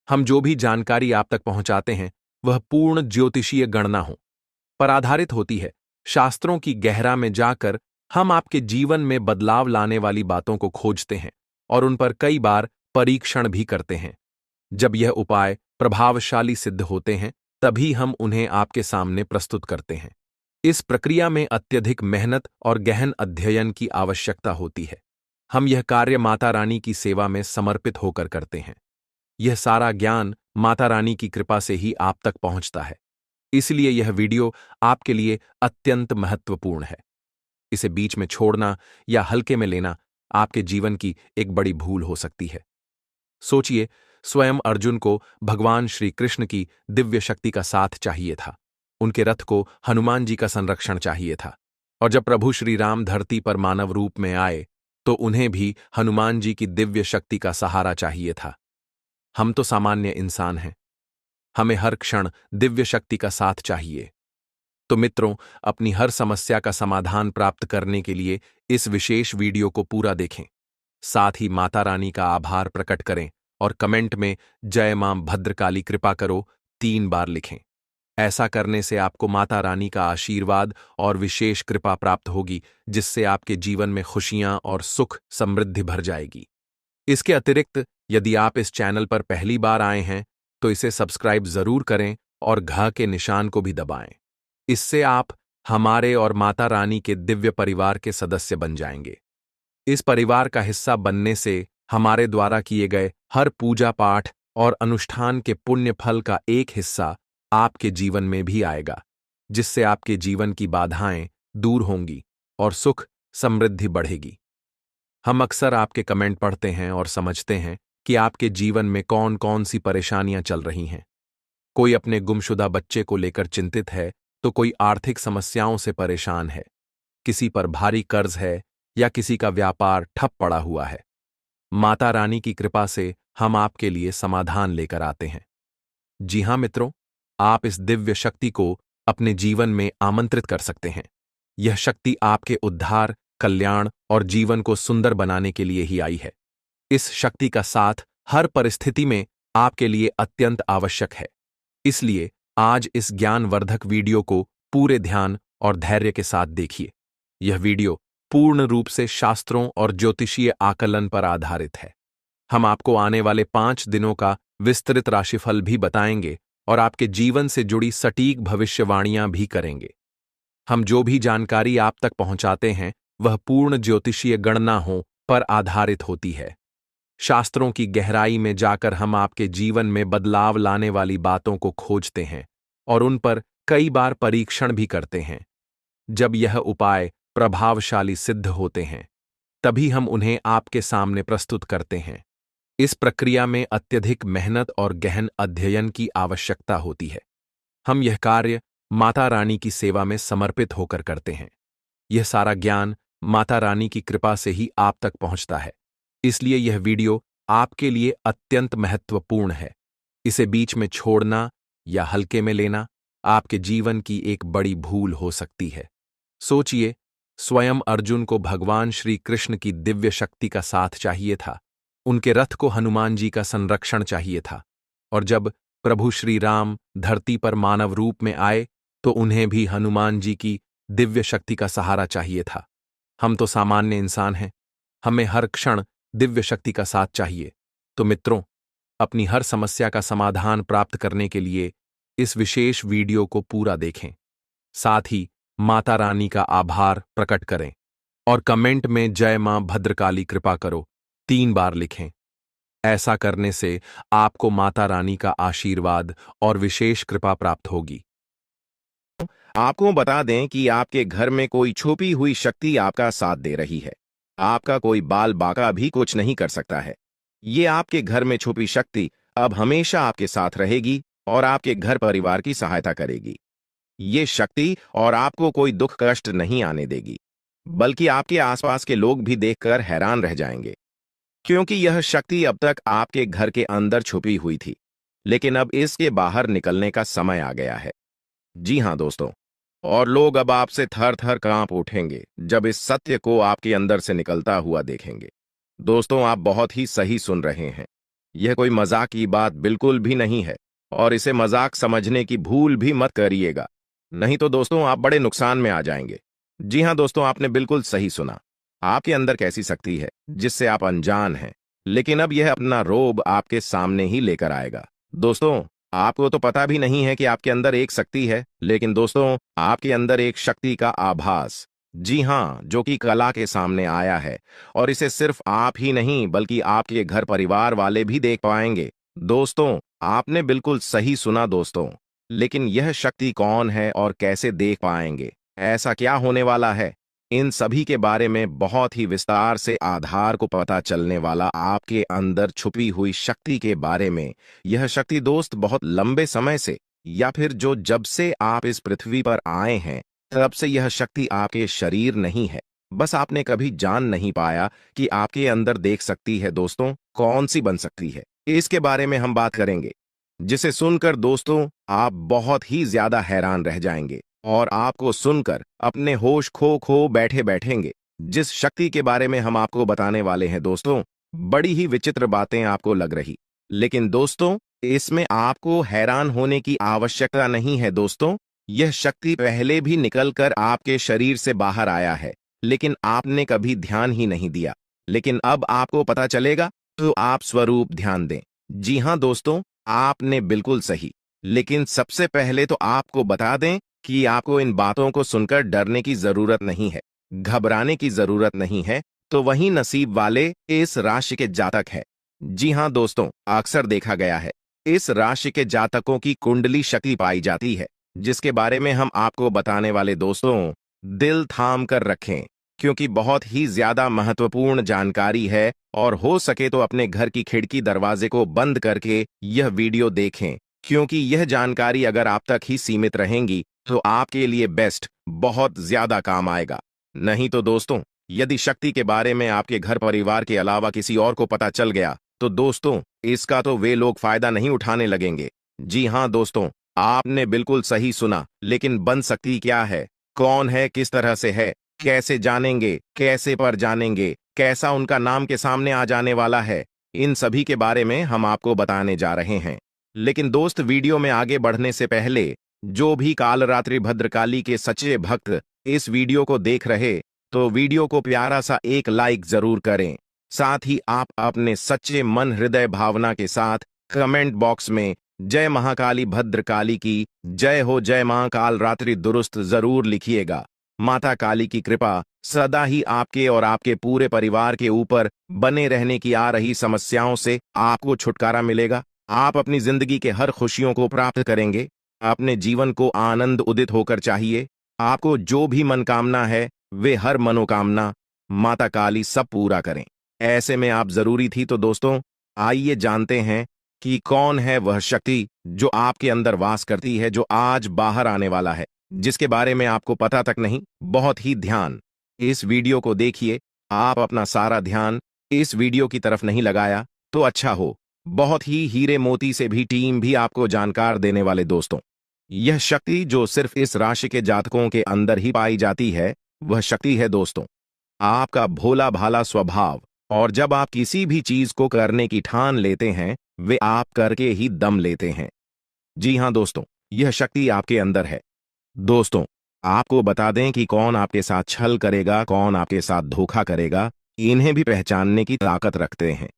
हम जो भी जानकारी आप तक पहुंचाते हैं वह पूर्ण ज्योतिषीय गणना हो पर आधारित होती है। शास्त्रों की गहरा में जाकर हम आपके जीवन में बदलाव लाने वाली बातों को खोजते हैं और उन पर कई बार परीक्षण भी करते हैं। जब यह उपाय प्रभावशाली सिद्ध होते हैं तभी हम उन्हें आपके सामने प्रस्तुत करते हैं। इस प्रक्रिया में अत्यधिक मेहनत और गहन अध्ययन की आवश्यकता होती है। हम यह कार्य माता रानी की सेवा में समर्पित होकर करते हैं। यह सारा ज्ञान माता रानी की कृपा से ही आप तक पहुंचता है। इसलिए यह वीडियो आपके लिए अत्यंत महत्वपूर्ण है। इसे बीच में छोड़ना या हल्के में लेना आपके जीवन की एक बड़ी भूल हो सकती है। सोचिए, स्वयं अर्जुन को भगवान श्री कृष्ण की दिव्य शक्ति का साथ चाहिए था। उनके रथ को हनुमान जी का संरक्षण चाहिए था। और जब प्रभु श्री राम धरती पर मानव रूप में आए तो उन्हें भी हनुमान जी की दिव्य शक्ति का सहारा चाहिए था। हम तो सामान्य इंसान हैं, हमें हर क्षण दिव्य शक्ति का साथ चाहिए। तो मित्रों, अपनी हर समस्या का समाधान प्राप्त करने के लिए इस विशेष वीडियो को पूरा देखें। साथ ही माता रानी का आभार प्रकट करें और कमेंट में जय मां भद्रकाली कृपा करो 3 बार लिखें। ऐसा करने से आपको माता रानी का आशीर्वाद और विशेष कृपा प्राप्त होगी, जिससे आपके जीवन में खुशियां और सुख समृद्धि भर जाएगी। इसके अतिरिक्त यदि आप इस चैनल पर पहली बार आए हैं तो इसे सब्सक्राइब जरूर करें और घ के निशान को भी दबाएं। इससे आप हमारे और माता रानी के दिव्य परिवार के सदस्य बन जाएंगे। इस परिवार का हिस्सा बनने से हमारे द्वारा किए गए हर पूजा पाठ और अनुष्ठान के पुण्य फल का एक हिस्सा आपके जीवन में भी आएगा, जिससे आपके जीवन की बाधाएं दूर होंगी और सुख समृद्धि बढ़ेगी। हम अक्सर आपके कमेंट पढ़ते हैं और समझते हैं कि आपके जीवन में कौन कौन सी परेशानियां चल रही हैं। कोई अपने गुमशुदा बच्चे को लेकर चिंतित है, तो कोई आर्थिक समस्याओं से परेशान है, किसी पर भारी कर्ज है या किसी का व्यापार ठप पड़ा हुआ है। माता रानी की कृपा से हम आपके लिए समाधान लेकर आते हैं। जी हां मित्रों, आप इस दिव्य शक्ति को अपने जीवन में आमंत्रित कर सकते हैं। यह शक्ति आपके उद्धार, कल्याण और जीवन को सुंदर बनाने के लिए ही आई है। इस शक्ति का साथ हर परिस्थिति में आपके लिए अत्यंत आवश्यक है। इसलिए आज इस ज्ञानवर्धक वीडियो को पूरे ध्यान और धैर्य के साथ देखिए। यह वीडियो पूर्ण रूप से शास्त्रों और ज्योतिषीय आकलन पर आधारित है। हम आपको आने वाले 5 दिनों का विस्तृत राशिफल भी बताएंगे और आपके जीवन से जुड़ी सटीक भविष्यवाणियां भी करेंगे। हम जो भी जानकारी आप तक पहुंचाते हैं वह पूर्ण ज्योतिषीय गणनाओं पर आधारित होती है। शास्त्रों की गहराई में जाकर हम आपके जीवन में बदलाव लाने वाली बातों को खोजते हैं और उन पर कई बार परीक्षण भी करते हैं। जब यह उपाय प्रभावशाली सिद्ध होते हैं, तभी हम उन्हें आपके सामने प्रस्तुत करते हैं। इस प्रक्रिया में अत्यधिक मेहनत और गहन अध्ययन की आवश्यकता होती है। हम यह कार्य माता रानी की सेवा में समर्पित होकर करते हैं। यह सारा ज्ञान माता रानी की कृपा से ही आप तक पहुंचता है। इसलिए यह वीडियो आपके लिए अत्यंत महत्वपूर्ण है। इसे बीच में छोड़ना या हल्के में लेना आपके जीवन की एक बड़ी भूल हो सकती है। सोचिए, स्वयं अर्जुन को भगवान श्री कृष्ण की दिव्य शक्ति का साथ चाहिए था। उनके रथ को हनुमान जी का संरक्षण चाहिए था। और जब प्रभु श्री राम धरती पर मानव रूप में आए तो उन्हें भी हनुमान जी की दिव्य शक्ति का सहारा चाहिए था। हम तो सामान्य इंसान हैं, हमें हर क्षण दिव्य शक्ति का साथ चाहिए। तो मित्रों, अपनी हर समस्या का समाधान प्राप्त करने के लिए इस विशेष वीडियो को पूरा देखें। साथ ही माता रानी का आभार प्रकट करें और कमेंट में जय मां भद्रकाली कृपा करो 3 बार लिखें। ऐसा करने से आपको माता रानी का आशीर्वाद और विशेष कृपा प्राप्त होगी। आपको बता दें कि आपके घर में कोई छुपी हुई शक्ति आपका साथ दे रही है। आपका कोई बाल बाका भी कुछ नहीं कर सकता है। ये आपके घर में छुपी शक्ति अब हमेशा आपके साथ रहेगी और आपके घर परिवार की सहायता करेगी। ये शक्ति और आपको कोई दुख कष्ट नहीं आने देगी, बल्कि आपके आसपास के लोग भी देखकर हैरान रह जाएंगे, क्योंकि यह शक्ति अब तक आपके घर के अंदर छुपी हुई थी, लेकिन अब इसके बाहर निकलने का समय आ गया है। जी हां दोस्तों, और लोग अब आपसे थर थर कांप उठेंगे जब इस सत्य को आपके अंदर से निकलता हुआ देखेंगे। दोस्तों, आप बहुत ही सही सुन रहे हैं। यह कोई मजाक की बात बिल्कुल भी नहीं है और इसे मजाक समझने की भूल भी मत करिएगा, नहीं तो दोस्तों आप बड़े नुकसान में आ जाएंगे। जी हां दोस्तों, आपने बिल्कुल सही सुना। आपके अंदर कैसी शक्ति है जिससे आप अनजान हैं, लेकिन अब यह अपना रोब आपके सामने ही लेकर आएगा। दोस्तों, आपको तो पता भी नहीं है कि आपके अंदर एक शक्ति है, लेकिन दोस्तों आपके अंदर एक शक्ति का आभास, जी हां, जो कि कला के सामने आया है और इसे सिर्फ आप ही नहीं बल्कि आपके घर परिवार वाले भी देख पाएंगे। दोस्तों, आपने बिल्कुल सही सुना दोस्तों, लेकिन यह शक्ति कौन है और कैसे देख पाएंगे? ऐसा क्या होने वाला है? इन सभी के बारे में बहुत ही विस्तार से आधार को पता चलने वाला आपके अंदर छुपी हुई शक्ति के बारे में। यह शक्ति दोस्त बहुत लंबे समय से, या फिर जो जब से आप इस पृथ्वी पर आए हैं तब से यह शक्ति आपके शरीर नहीं है, बस आपने कभी जान नहीं पाया कि आपके अंदर देख सकती है। दोस्तों, कौन सी बन सकती है, इसके बारे में हम बात करेंगे, जिसे सुनकर दोस्तों आप बहुत ही ज्यादा हैरान रह जाएंगे और आपको सुनकर अपने होश खो खो बैठे बैठेंगे। जिस शक्ति के बारे में हम आपको बताने वाले हैं दोस्तों, बड़ी ही विचित्र बातें आपको लग रही, लेकिन दोस्तों इसमें आपको हैरान होने की आवश्यकता नहीं है दोस्तों। यह शक्ति पहले भी निकलकर आपके शरीर से बाहर आया है, लेकिन आपने कभी ध्यान ही नहीं दिया। लेकिन अब आपको पता चलेगा, तो आप स्वरूप ध्यान दें। जी हाँ दोस्तों, आपने बिल्कुल सही। लेकिन सबसे पहले तो आपको बता दें कि आपको इन बातों को सुनकर डरने की जरूरत नहीं है, घबराने की जरूरत नहीं है। तो वही नसीब वाले इस राशि के जातक है। जी हाँ दोस्तों, अक्सर देखा गया है इस राशि के जातकों की कुंडली शक्ति पाई जाती है, जिसके बारे में हम आपको बताने वाले दोस्तों, दिल थाम कर रखें, क्योंकि बहुत ही ज्यादा महत्वपूर्ण जानकारी है। और हो सके तो अपने घर की खिड़की दरवाजे को बंद करके यह वीडियो देखें, क्योंकि यह जानकारी अगर आप तक ही सीमित रहेंगी तो आपके लिए बेस्ट, बहुत ज्यादा काम आएगा। नहीं तो दोस्तों, यदि शक्ति के बारे में आपके घर परिवार के अलावा किसी और को पता चल गया, तो दोस्तों इसका तो वे लोग फायदा नहीं उठाने लगेंगे। जी हाँ दोस्तों, आपने बिल्कुल सही सुना। लेकिन बन सकती क्या है, कौन है, किस तरह से है, कैसे जानेंगे, कैसे पर जानेंगे, कैसा उनका नाम के सामने आ जाने वाला है, इन सभी के बारे में हम आपको बताने जा रहे हैं। लेकिन दोस्त, वीडियो में आगे बढ़ने से पहले जो भी कालरात्रि भद्रकाली के सच्चे भक्त इस वीडियो को देख रहे, तो वीडियो को प्यारा सा एक लाइक जरूर करें। साथ ही आप अपने सच्चे मन हृदय भावना के साथ कमेंट बॉक्स में जय महाकाली भद्रकाली की जय हो, जय मां कालरात्रि दुरुस्त जरूर लिखिएगा। माता काली की कृपा सदा ही आपके और आपके पूरे परिवार के ऊपर बने रहने की। आ रही समस्याओं से आपको छुटकारा मिलेगा, आप अपनी जिंदगी के हर खुशियों को प्राप्त करेंगे। अपने जीवन को आनंद उदित होकर चाहिए। आपको जो भी मनोकामना है, वे हर मनोकामना माता काली सब पूरा करें। ऐसे में आप जरूरी थी। तो दोस्तों आइए जानते हैं कि कौन है वह शक्ति जो आपके अंदर वास करती है, जो आज बाहर आने वाला है, जिसके बारे में आपको पता तक नहीं। बहुत ही ध्यान इस वीडियो को देखिए। आप अपना सारा ध्यान इस वीडियो की तरफ नहीं लगाया तो अच्छा हो। बहुत ही हीरे मोती से भी टीम भी आपको जानकार देने वाले दोस्तों, यह शक्ति जो सिर्फ इस राशि के जातकों के अंदर ही पाई जाती है, वह शक्ति है दोस्तों आपका भोला भाला स्वभाव। और जब आप किसी भी चीज को करने की ठान लेते हैं, वे आप करके ही दम लेते हैं। जी हाँ दोस्तों, यह शक्ति आपके अंदर है। दोस्तों आपको बता दें कि कौन आपके साथ छल करेगा, कौन आपके साथ धोखा करेगा, इन्हें भी पहचानने की ताकत रखते हैं।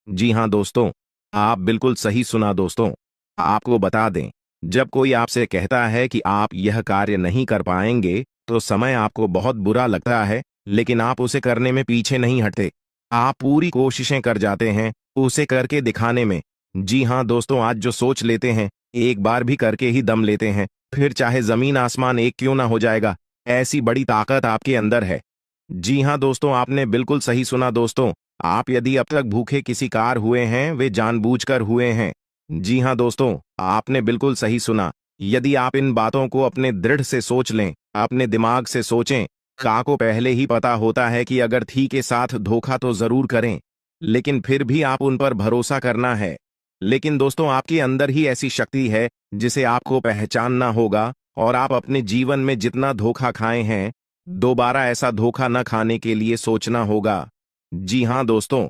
जी हाँ दोस्तों, आप बिल्कुल सही सुना दोस्तों। आपको बता दें, जब कोई आपसे कहता है कि आप यह कार्य नहीं कर पाएंगे, तो समय आपको बहुत बुरा लगता है, लेकिन आप उसे करने में पीछे नहीं हटते। आप पूरी कोशिशें कर जाते हैं उसे करके दिखाने में। जी हाँ दोस्तों, आज जो सोच लेते हैं, एक बार भी करके ही दम लेते हैं, फिर चाहे जमीन आसमान एक क्यों ना हो जाएगा। ऐसी बड़ी ताकत आपके अंदर है। जी हाँ दोस्तों, आपने बिल्कुल सही सुना दोस्तों। आप यदि अब तक भूखे किसी कार हुए हैं, वे जानबूझकर हुए हैं। जी हाँ दोस्तों, आपने बिल्कुल सही सुना। यदि आप इन बातों को अपने दृढ़ से सोच लें, अपने दिमाग से सोचें, का को पहले ही पता होता है कि अगर थी के साथ धोखा तो जरूर करें, लेकिन फिर भी आप उन पर भरोसा करना है। लेकिन दोस्तों आपके अंदर ही ऐसी शक्ति है जिसे आपको पहचानना होगा, और आप अपने जीवन में जितना धोखा खाए हैं, दोबारा ऐसा धोखा न खाने के लिए सोचना होगा। जी हाँ दोस्तों,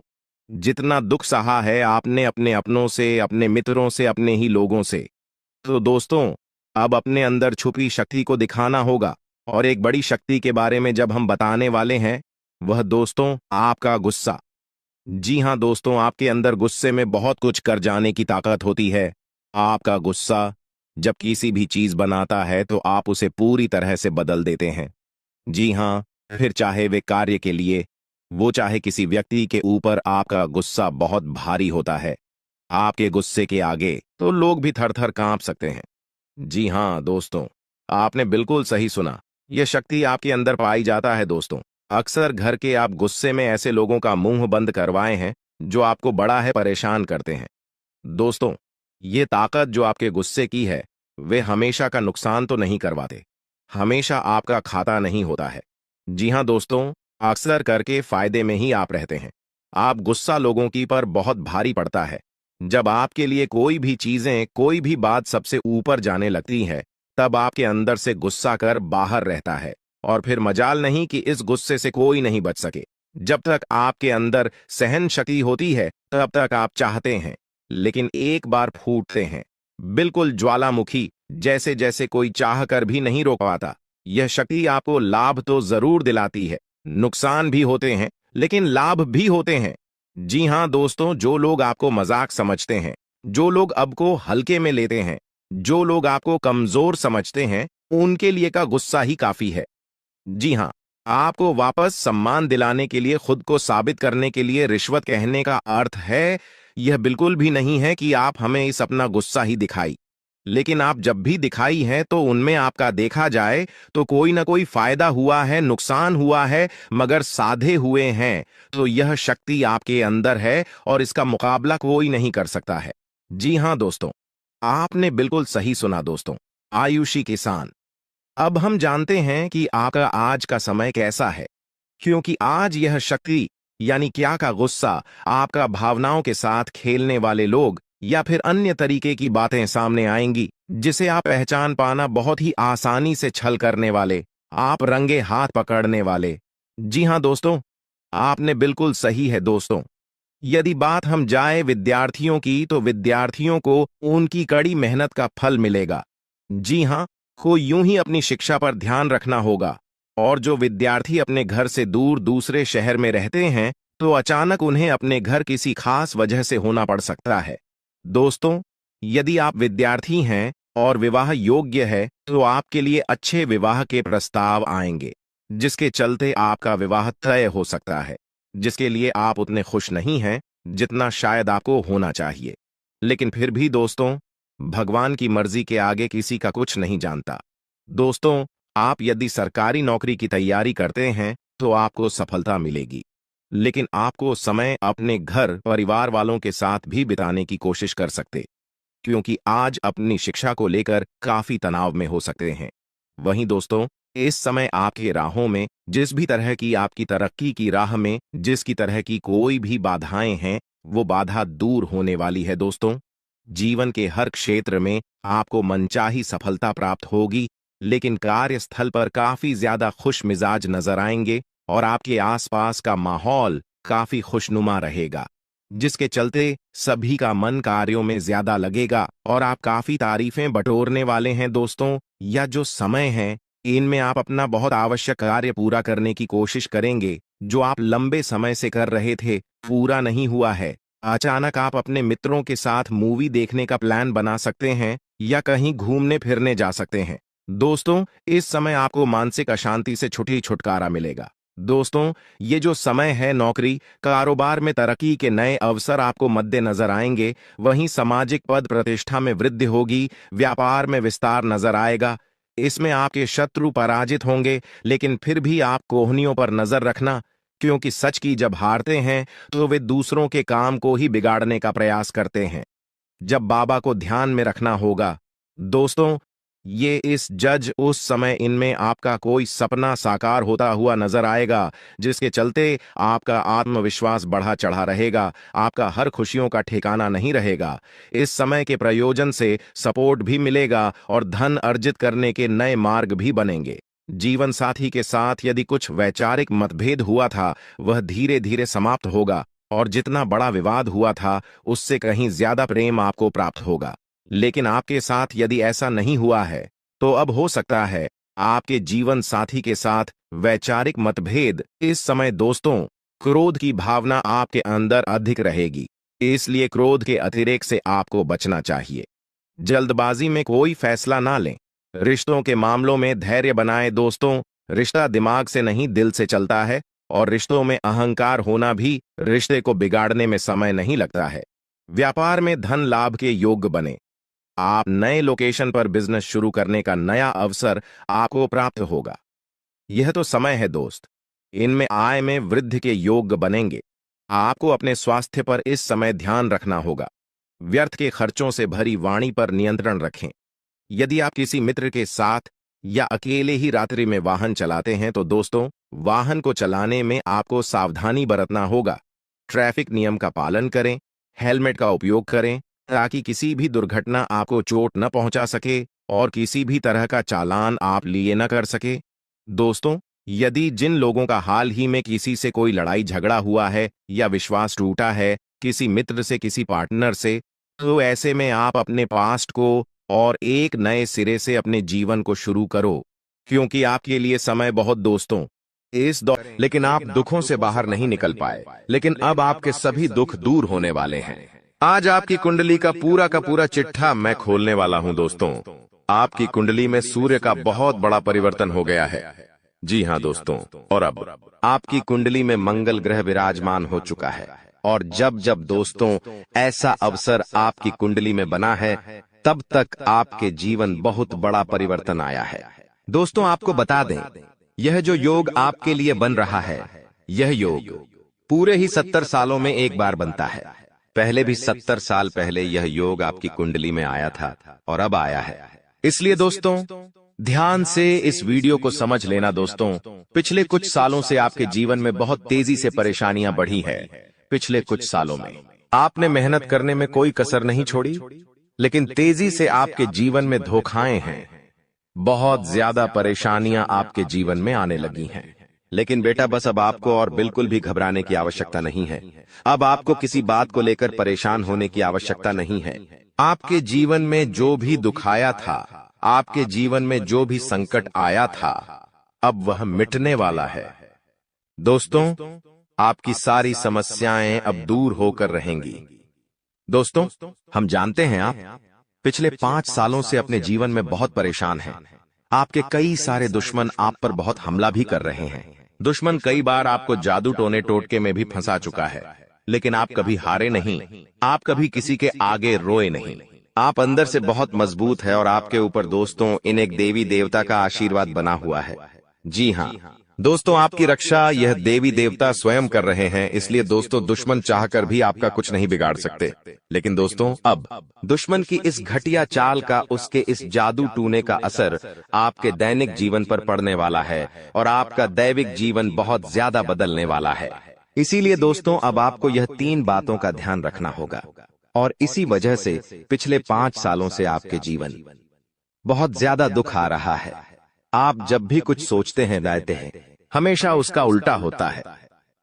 जितना दुख सहा है आपने अपने अपनों से, अपने मित्रों से, अपने ही लोगों से, तो दोस्तों अब अपने अंदर छुपी शक्ति को दिखाना होगा। और एक बड़ी शक्ति के बारे में जब हम बताने वाले हैं, वह दोस्तों आपका गुस्सा। जी हाँ दोस्तों, आपके अंदर गुस्से में बहुत कुछ कर जाने की ताकत होती है। आपका गुस्सा जब किसी भी चीज बनाता है, तो आप उसे पूरी तरह से बदल देते हैं। जी हाँ, फिर चाहे वे कार्य के लिए, वो चाहे किसी व्यक्ति के ऊपर, आपका गुस्सा बहुत भारी होता है। आपके गुस्से के आगे तो लोग भी थर थर कांप सकते हैं। जी हाँ दोस्तों, आपने बिल्कुल सही सुना। यह शक्ति आपके अंदर पाई जाता है दोस्तों। अक्सर घर के आप गुस्से में ऐसे लोगों का मुंह बंद करवाए हैं जो आपको बड़ा है परेशान करते हैं। दोस्तों ये ताकत जो आपके गुस्से की है, वे हमेशा का नुकसान तो नहीं करवाते, हमेशा आपका खाता नहीं होता है। जी हाँ दोस्तों, अक्सर करके फायदे में ही आप रहते हैं। आप गुस्सा लोगों की पर बहुत भारी पड़ता है। जब आपके लिए कोई भी चीजें, कोई भी बात सबसे ऊपर जाने लगती है, तब आपके अंदर से गुस्सा कर बाहर रहता है, और फिर मजाल नहीं कि इस गुस्से से कोई नहीं बच सके। जब तक आपके अंदर सहन शक्ति होती है तब तक आप चाहते हैं, लेकिन एक बार फूटते हैं, बिल्कुल ज्वालामुखी जैसे जैसे कोई चाह कर भी नहीं रोक पाता। यह शक्ति आपको लाभ तो जरूर दिलाती है, नुकसान भी होते हैं, लेकिन लाभ भी होते हैं। जी हां दोस्तों, जो लोग आपको मजाक समझते हैं, जो लोग अब को हल्के में लेते हैं, जो लोग आपको कमजोर समझते हैं, उनके लिए का गुस्सा ही काफी है। जी हां, आपको वापस सम्मान दिलाने के लिए, खुद को साबित करने के लिए रिश्वत कहने का अर्थ है, यह बिल्कुल भी नहीं है कि आप हमें इस अपना गुस्सा ही दिखाई। लेकिन आप जब भी दिखाई हैं तो उनमें आपका देखा जाए तो कोई ना कोई फायदा हुआ है, नुकसान हुआ है, मगर साधे हुए हैं तो यह शक्ति आपके अंदर है और इसका मुकाबला कोई नहीं कर सकता है। जी हां दोस्तों, आपने बिल्कुल सही सुना दोस्तों। आयुषी किसान, अब हम जानते हैं कि आपका आज का समय कैसा है, क्योंकि आज यह शक्ति यानी क्या का गुस्सा, आपका भावनाओं के साथ खेलने वाले लोग या फिर अन्य तरीके की बातें सामने आएंगी जिसे आप पहचान पाना बहुत ही आसानी से छल करने वाले, आप रंगे हाथ पकड़ने वाले। जी हां दोस्तों, आपने बिल्कुल सही है दोस्तों। यदि बात हम जाए विद्यार्थियों की, तो विद्यार्थियों को उनकी कड़ी मेहनत का फल मिलेगा। जी हां, को यूं ही अपनी शिक्षा पर ध्यान रखना होगा। और जो विद्यार्थी अपने घर से दूर दूसरे शहर में रहते हैं, तो अचानक उन्हें अपने घर किसी खास वजह से होना पड़ सकता है। दोस्तों, यदि आप विद्यार्थी हैं और विवाह योग्य है, तो आपके लिए अच्छे विवाह के प्रस्ताव आएंगे, जिसके चलते आपका विवाह तय हो सकता है, जिसके लिए आप उतने खुश नहीं हैं जितना शायद आपको होना चाहिए। लेकिन फिर भी दोस्तों, भगवान की मर्जी के आगे किसी का कुछ नहीं जानता। दोस्तों, आप यदि सरकारी नौकरी की तैयारी करते हैं तो आपको सफलता मिलेगी, लेकिन आपको समय अपने घर परिवार वालों के साथ भी बिताने की कोशिश कर सकते, क्योंकि आज अपनी शिक्षा को लेकर काफी तनाव में हो सकते हैं। वहीं दोस्तों, इस समय आपके राहों में जिस भी तरह की, आपकी तरक्की की राह में जिसकी तरह की कोई भी बाधाएं हैं, वो बाधा दूर होने वाली है दोस्तों। जीवन के हर क्षेत्र में आपको मनचाही सफलता प्राप्त होगी, लेकिन कार्यस्थल पर काफी ज्यादा खुश मिजाज नजर आएंगे और आपके आसपास का माहौल काफी खुशनुमा रहेगा, जिसके चलते सभी का मन कार्यों में ज्यादा लगेगा और आप काफी तारीफें बटोरने वाले हैं दोस्तों। या जो समय है, इनमें आप अपना बहुत आवश्यक कार्य पूरा करने की कोशिश करेंगे, जो आप लंबे समय से कर रहे थे, पूरा नहीं हुआ है। अचानक आप अपने मित्रों के साथ मूवी देखने का प्लान बना सकते हैं या कहीं घूमने फिरने जा सकते हैं। दोस्तों, इस समय आपको मानसिक अशांति से छुटकारा मिलेगा। दोस्तों, ये जो समय है, नौकरी कारोबार में तरक्की के नए अवसर आपको मद्देनजर आएंगे, वहीं सामाजिक पद प्रतिष्ठा में वृद्धि होगी, व्यापार में विस्तार नजर आएगा। इसमें आपके शत्रु पराजित होंगे, लेकिन फिर भी आप कोहनियों पर नजर रखना, क्योंकि सच की जब हारते हैं तो वे दूसरों के काम को ही बिगाड़ने का प्रयास करते हैं। जब बाबा को ध्यान में रखना होगा। दोस्तों, ये इस जज उस समय इनमें आपका कोई सपना साकार होता हुआ नजर आएगा, जिसके चलते आपका आत्मविश्वास बढ़ा चढ़ा रहेगा, आपका हर खुशियों का ठिकाना नहीं रहेगा। इस समय के प्रयोजन से सपोर्ट भी मिलेगा और धन अर्जित करने के नए मार्ग भी बनेंगे। जीवन साथी के साथ यदि कुछ वैचारिक मतभेद हुआ था, वह धीरे धीरे समाप्त होगा और जितना बड़ा विवाद हुआ था, उससे कहीं ज्यादा प्रेम आपको प्राप्त होगा। लेकिन आपके साथ यदि ऐसा नहीं हुआ है, तो अब हो सकता है आपके जीवन साथी के साथ वैचारिक मतभेद। इस समय दोस्तों, क्रोध की भावना आपके अंदर अधिक रहेगी, इसलिए क्रोध के अतिरेक से आपको बचना चाहिए। जल्दबाजी में कोई फैसला ना लें। रिश्तों के मामलों में धैर्य बनाएं दोस्तों। रिश्ता दिमाग से नहीं, दिल से चलता है, और रिश्तों में अहंकार होना भी रिश्ते को बिगाड़ने में समय नहीं लगता है। व्यापार में धन लाभ के योग्य बने। आप नए लोकेशन पर बिजनेस शुरू करने का नया अवसर आपको प्राप्त होगा। यह तो समय है दोस्त, इनमें आय में वृद्धि के योग्य बनेंगे। आपको अपने स्वास्थ्य पर इस समय ध्यान रखना होगा। व्यर्थ के खर्चों से भरी वाणी पर नियंत्रण रखें। यदि आप किसी मित्र के साथ या अकेले ही रात्रि में वाहन चलाते हैं, तो दोस्तों, वाहन को चलाने में आपको सावधानी बरतना होगा। ट्रैफिक नियम का पालन करें, हेलमेट का उपयोग करें, ताकि किसी भी दुर्घटना आपको चोट न पहुंचा सके और किसी भी तरह का चालान आप लिए न कर सके। दोस्तों, यदि जिन लोगों का हाल ही में किसी से कोई लड़ाई झगड़ा हुआ है या विश्वास टूटा है, किसी मित्र से, किसी पार्टनर से, तो ऐसे में आप अपने पास्ट को और एक नए सिरे से अपने जीवन को शुरू करो, क्योंकि आपके लिए समय बहुत दोस्तों इस दौर। लेकिन आप दुखों से बाहर नहीं निकल पाए, लेकिन अब आपके सभी दुख दूर होने वाले हैं। आज आपकी कुंडली का पूरा चिट्ठा मैं खोलने वाला हूं दोस्तों। आपकी कुंडली में सूर्य का बहुत बड़ा परिवर्तन हो गया है। जी हां दोस्तों, और अब आपकी कुंडली में मंगल ग्रह विराजमान हो चुका है। और जब जब दोस्तों ऐसा अवसर आपकी कुंडली में बना है, तब तक आपके जीवन बहुत बड़ा परिवर्तन आया है। दोस्तों, आपको बता दें, यह जो योग आपके लिए बन रहा है, यह योग पूरे ही 70 सालों में एक बार बनता है। पहले भी 70 साल पहले यह योग आपकी कुंडली में आया था और अब आया है। इसलिए दोस्तों, ध्यान से इस वीडियो को समझ लेना दोस्तों। पिछले कुछ सालों से आपके जीवन में बहुत तेजी से परेशानियां बढ़ी है। पिछले कुछ सालों में आपने मेहनत करने में कोई कसर नहीं छोड़ी, लेकिन तेजी से आपके जीवन में धोखाएं हैं। बहुत ज्यादा परेशानियां आपके जीवन में आने लगी हैं। लेकिन बेटा, बस अब आपको और बिल्कुल भी घबराने की आवश्यकता नहीं है। अब आपको किसी बात को लेकर परेशान होने की आवश्यकता नहीं है। आपके जीवन में जो भी दुख आया था, आपके जीवन में जो भी संकट आया था, अब वह मिटने वाला है। दोस्तों, आपकी सारी समस्याएं अब दूर होकर रहेंगी। दोस्तों, हम जानते हैं आप पिछले 5 सालों से अपने जीवन में बहुत परेशान हैं। आपके कई सारे दुश्मन आप पर बहुत हमला भी कर रहे हैं। दुश्मन कई बार आपको जादू टोने टोटके में भी फंसा चुका है, लेकिन आप कभी हारे नहीं। आप कभी किसी के आगे रोए नहीं। आप अंदर से बहुत मजबूत है और आपके ऊपर दोस्तों इन एक देवी देवता का आशीर्वाद बना हुआ है। जी हाँ दोस्तों, आपकी रक्षा यह देवी देवता स्वयं कर रहे हैं। इसलिए दोस्तों, दुश्मन चाहकर भी आपका कुछ नहीं बिगाड़ सकते। लेकिन दोस्तों, अब दुश्मन की इस घटिया चाल का, उसके इस जादू टूने का असर आपके दैनिक जीवन पर पड़ने वाला है और आपका दैविक जीवन बहुत ज्यादा बदलने वाला है। इसीलिए दोस्तों, अब आपको यह 3 बातों का ध्यान रखना होगा। और इसी वजह से पिछले 5 सालों से आपके जीवन बहुत ज्यादा दुख आ रहा है। आप जब भी कुछ सोचते हैं, दायते हैं, हमेशा उसका उल्टा होता है।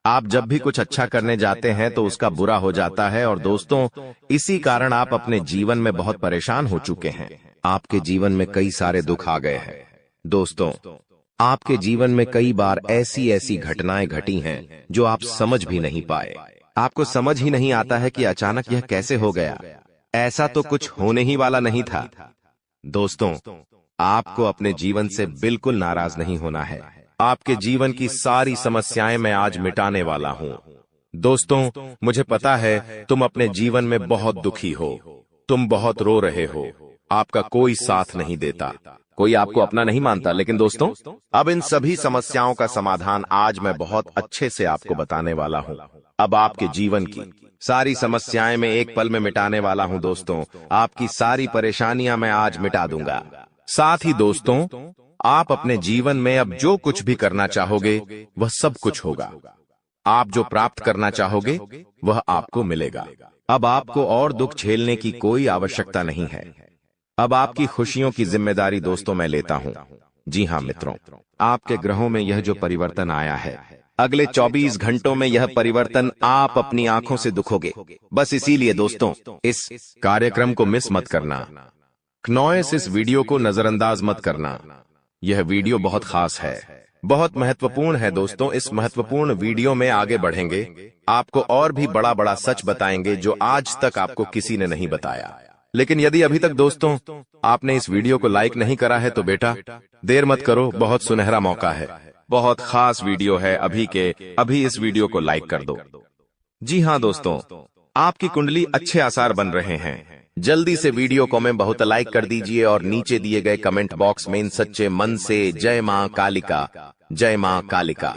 आप जब भी कुछ अच्छा करने जाते हैं तो उसका बुरा हो जाता है। और दोस्तों, इसी कारण आप अपने जीवन में बहुत परेशान हो चुके हैं। आपके जीवन में कई सारे दुख आ गए हैं। दोस्तों, आपके जीवन में कई बार ऐसी घटनाएं घटी हैं जो आप समझ भी नहीं पाए। आपको समझ ही नहीं आता है कि अचानक यह कैसे हो गया। ऐसा तो कुछ होने ही वाला नहीं था। दोस्तों, आपको अपने जीवन से बिल्कुल नाराज नहीं होना है। आपके जीवन की सारी समस्याएं मैं आज मिटाने वाला हूं। दोस्तों, मुझे पता है तुम अपने जीवन में बहुत दुखी हो, तुम बहुत रो रहे हो, आपका कोई साथ नहीं देता, कोई आपको अपना नहीं मानता। लेकिन दोस्तों, अब इन सभी समस्याओं का समाधान आज मैं बहुत अच्छे से आपको बताने वाला हूं। अब आपके जीवन की सारी समस्याएं मैं एक पल में मिटाने वाला हूं। दोस्तों, आपकी सारी परेशानियां मैं आज मिटा दूंगा। साथ ही दोस्तों, आप अपने जीवन में अब जो कुछ भी करना चाहोगे वह सब कुछ होगा। आप जो प्राप्त करना चाहोगे वह आपको मिलेगा। अब आपको और दुख झेलने की कोई आवश्यकता नहीं है। अब आपकी खुशियों की जिम्मेदारी दोस्तों मैं लेता हूं। जी हां मित्रों, आपके ग्रहों में यह जो परिवर्तन आया है, अगले 24 घंटों में यह परिवर्तन आप अपनी आंखों से दिखोगे। बस इसीलिए दोस्तों, इस कार्यक्रम को मिस मत करना। क्नॉयस इस वीडियो को नजरअंदाज मत करना। यह वीडियो बहुत खास है, बहुत महत्वपूर्ण है। दोस्तों, इस महत्वपूर्ण वीडियो में आगे बढ़ेंगे, आपको और भी बड़ा बड़ा सच बताएंगे जो आज तक आपको किसी ने नहीं बताया। लेकिन यदि अभी तक दोस्तों आपने इस वीडियो को लाइक नहीं करा है तो बेटा देर मत करो, बहुत सुनहरा मौका है। बहुत खास वीडियो है, अभी के अभी इस वीडियो को लाइक कर दो। जी हां दोस्तों, आपकी कुंडली अच्छे आसार बन रहे हैं। जल्दी से वीडियो को में बहुत लाइक कर दीजिए और नीचे दिए गए कमेंट बॉक्स में इन सच्चे मन से जय मां कालिका, जय मां कालिका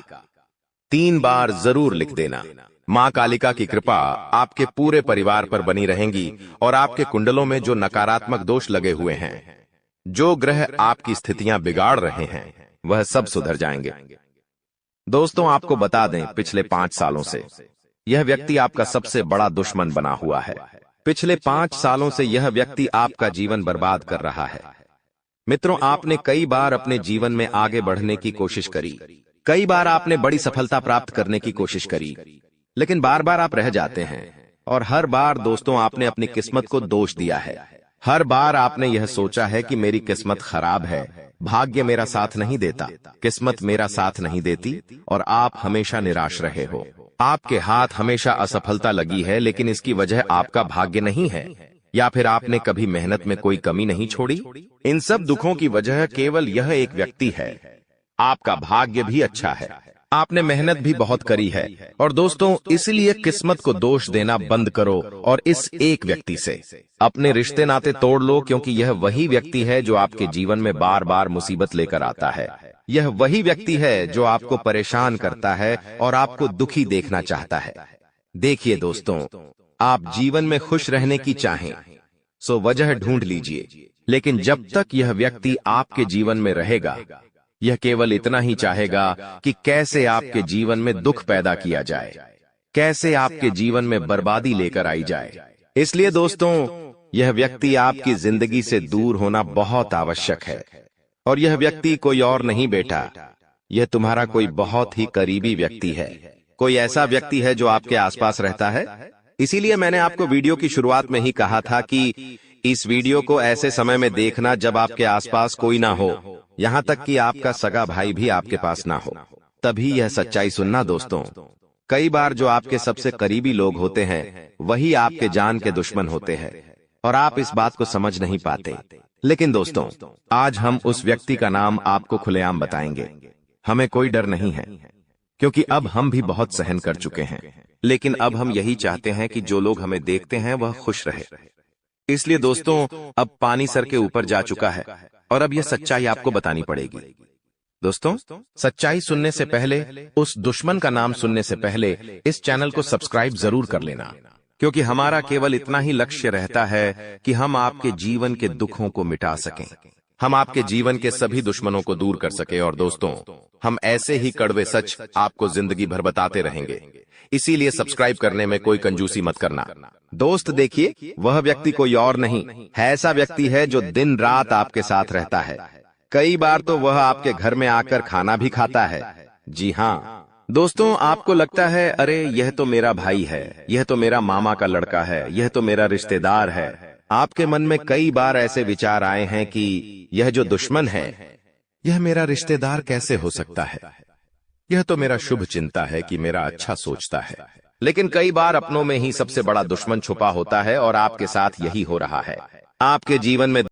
3 बार जरूर लिख देना। मां कालिका की कृपा आपके पूरे परिवार पर बनी रहेंगी और आपके कुंडलों में जो नकारात्मक दोष लगे हुए हैं, जो ग्रह आपकी स्थितियां बिगाड़ रहे हैं, वह सब सुधर जाएंगे। दोस्तों, आपको बता दें, पिछले 5 सालों से यह व्यक्ति आपका सबसे बड़ा दुश्मन बना हुआ है। पिछले 5 सालों से यह व्यक्ति आपका जीवन बर्बाद कर रहा है। मित्रों, आपने कई बार अपने जीवन में आगे बढ़ने की कोशिश करी, कई बार आपने बड़ी सफलता प्राप्त करने की कोशिश करी, लेकिन बार बार आप रह जाते हैं। और हर बार दोस्तों आपने अपनी किस्मत को दोष दिया है। हर बार आपने यह सोचा है कि मेरी किस्मत खराब है, भाग्य मेरा साथ नहीं देता, किस्मत मेरा साथ नहीं देती, और आप हमेशा निराश रहे हो। आपके हाथ हमेशा असफलता लगी है, लेकिन इसकी वजह आपका भाग्य नहीं है, या फिर आपने कभी मेहनत में कोई कमी नहीं छोड़ी। इन सब दुखों की वजह केवल यह एक व्यक्ति है। आपका भाग्य भी अच्छा है, आपने मेहनत भी बहुत करी है। और दोस्तों, इसलिए किस्मत को दोष देना बंद करो और इस एक व्यक्ति से अपने रिश्ते नाते तोड़ लो, क्योंकि यह वही व्यक्ति है जो आपके जीवन में बार बार मुसीबत लेकर आता है। यह वही व्यक्ति है जो आपको परेशान करता है और आपको दुखी देखना चाहता है। देखिए दोस्तों, आप जीवन में खुश रहने की चाहें सो वजह ढूंढ लीजिए, लेकिन जब तक यह व्यक्ति आपके जीवन में रहेगा, यह केवल इतना ही चाहेगा कि कैसे आपके जीवन में दुख पैदा किया जाए, कैसे आपके जीवन में बर्बादी लेकर आई जाए। इसलिए दोस्तों, यह व्यक्ति आपकी जिंदगी से दूर होना बहुत आवश्यक है। और यह व्यक्ति कोई और नहीं बेटा, यह तुम्हारा कोई बहुत ही करीबी व्यक्ति है, कोई ऐसा व्यक्ति है जो आपके आसपास रहता है। इसीलिए मैंने आपको वीडियो की शुरुआत में ही कहा था कि इस वीडियो को ऐसे समय में देखना जब आपके आसपास कोई ना हो, यहाँ तक कि आपका सगा भाई भी आपके पास ना हो, तभी यह सच्चाई सुनना दोस्तों। कई बार जो आपके सबसे करीबी लोग होते हैं वही आपके जान के दुश्मन होते हैं, और आप इस बात को समझ नहीं पाते। लेकिन दोस्तों, आज हम उस व्यक्ति का नाम आपको खुलेआम बताएंगे। हमें कोई डर नहीं है, क्योंकि अब हम भी बहुत सहन कर चुके हैं। लेकिन अब हम यही चाहते हैं कि जो लोग हमें देखते हैं वह खुश रहे। इसलिए दोस्तों, अब पानी सर के ऊपर जा चुका है और अब यह सच्चाई आपको बतानी पड़ेगी। दोस्तों, सच्चाई सुनने से पहले, उस दुश्मन का नाम सुनने से पहले इस चैनल को सब्सक्राइब जरूर कर लेना, क्योंकि हमारा केवल इतना ही लक्ष्य रहता है कि हम आपके जीवन के दुखों को मिटा सकें, हम आपके जीवन के सभी दुश्मनों को दूर कर सके। और दोस्तों, हम ऐसे ही कड़वे सच आपको जिंदगी भर बताते रहेंगे। इसीलिए सब्सक्राइब करने में कोई कंजूसी मत करना। दोस्त देखिए, वह व्यक्ति कोई और नहीं है, ऐसा व्यक्ति है जो दिन रात आपके साथ रहता है। कई बार तो वह आपके घर में आकर खाना भी खाता है। जी हाँ दोस्तों, आपको लगता है अरे यह तो मेरा भाई है, यह तो मेरा मामा का लड़का है, यह तो मेरा रिश्तेदार है। आपके मन में कई बार ऐसे विचार आए हैं कि यह जो दुश्मन है, यह मेरा रिश्तेदार कैसे हो सकता है, यह तो मेरा शुभ चिंता है कि मेरा अच्छा सोचता है। लेकिन कई बार अपनों में ही सबसे बड़ा दुश्मन छुपा होता है और आपके साथ यही हो रहा है। आपके जीवन में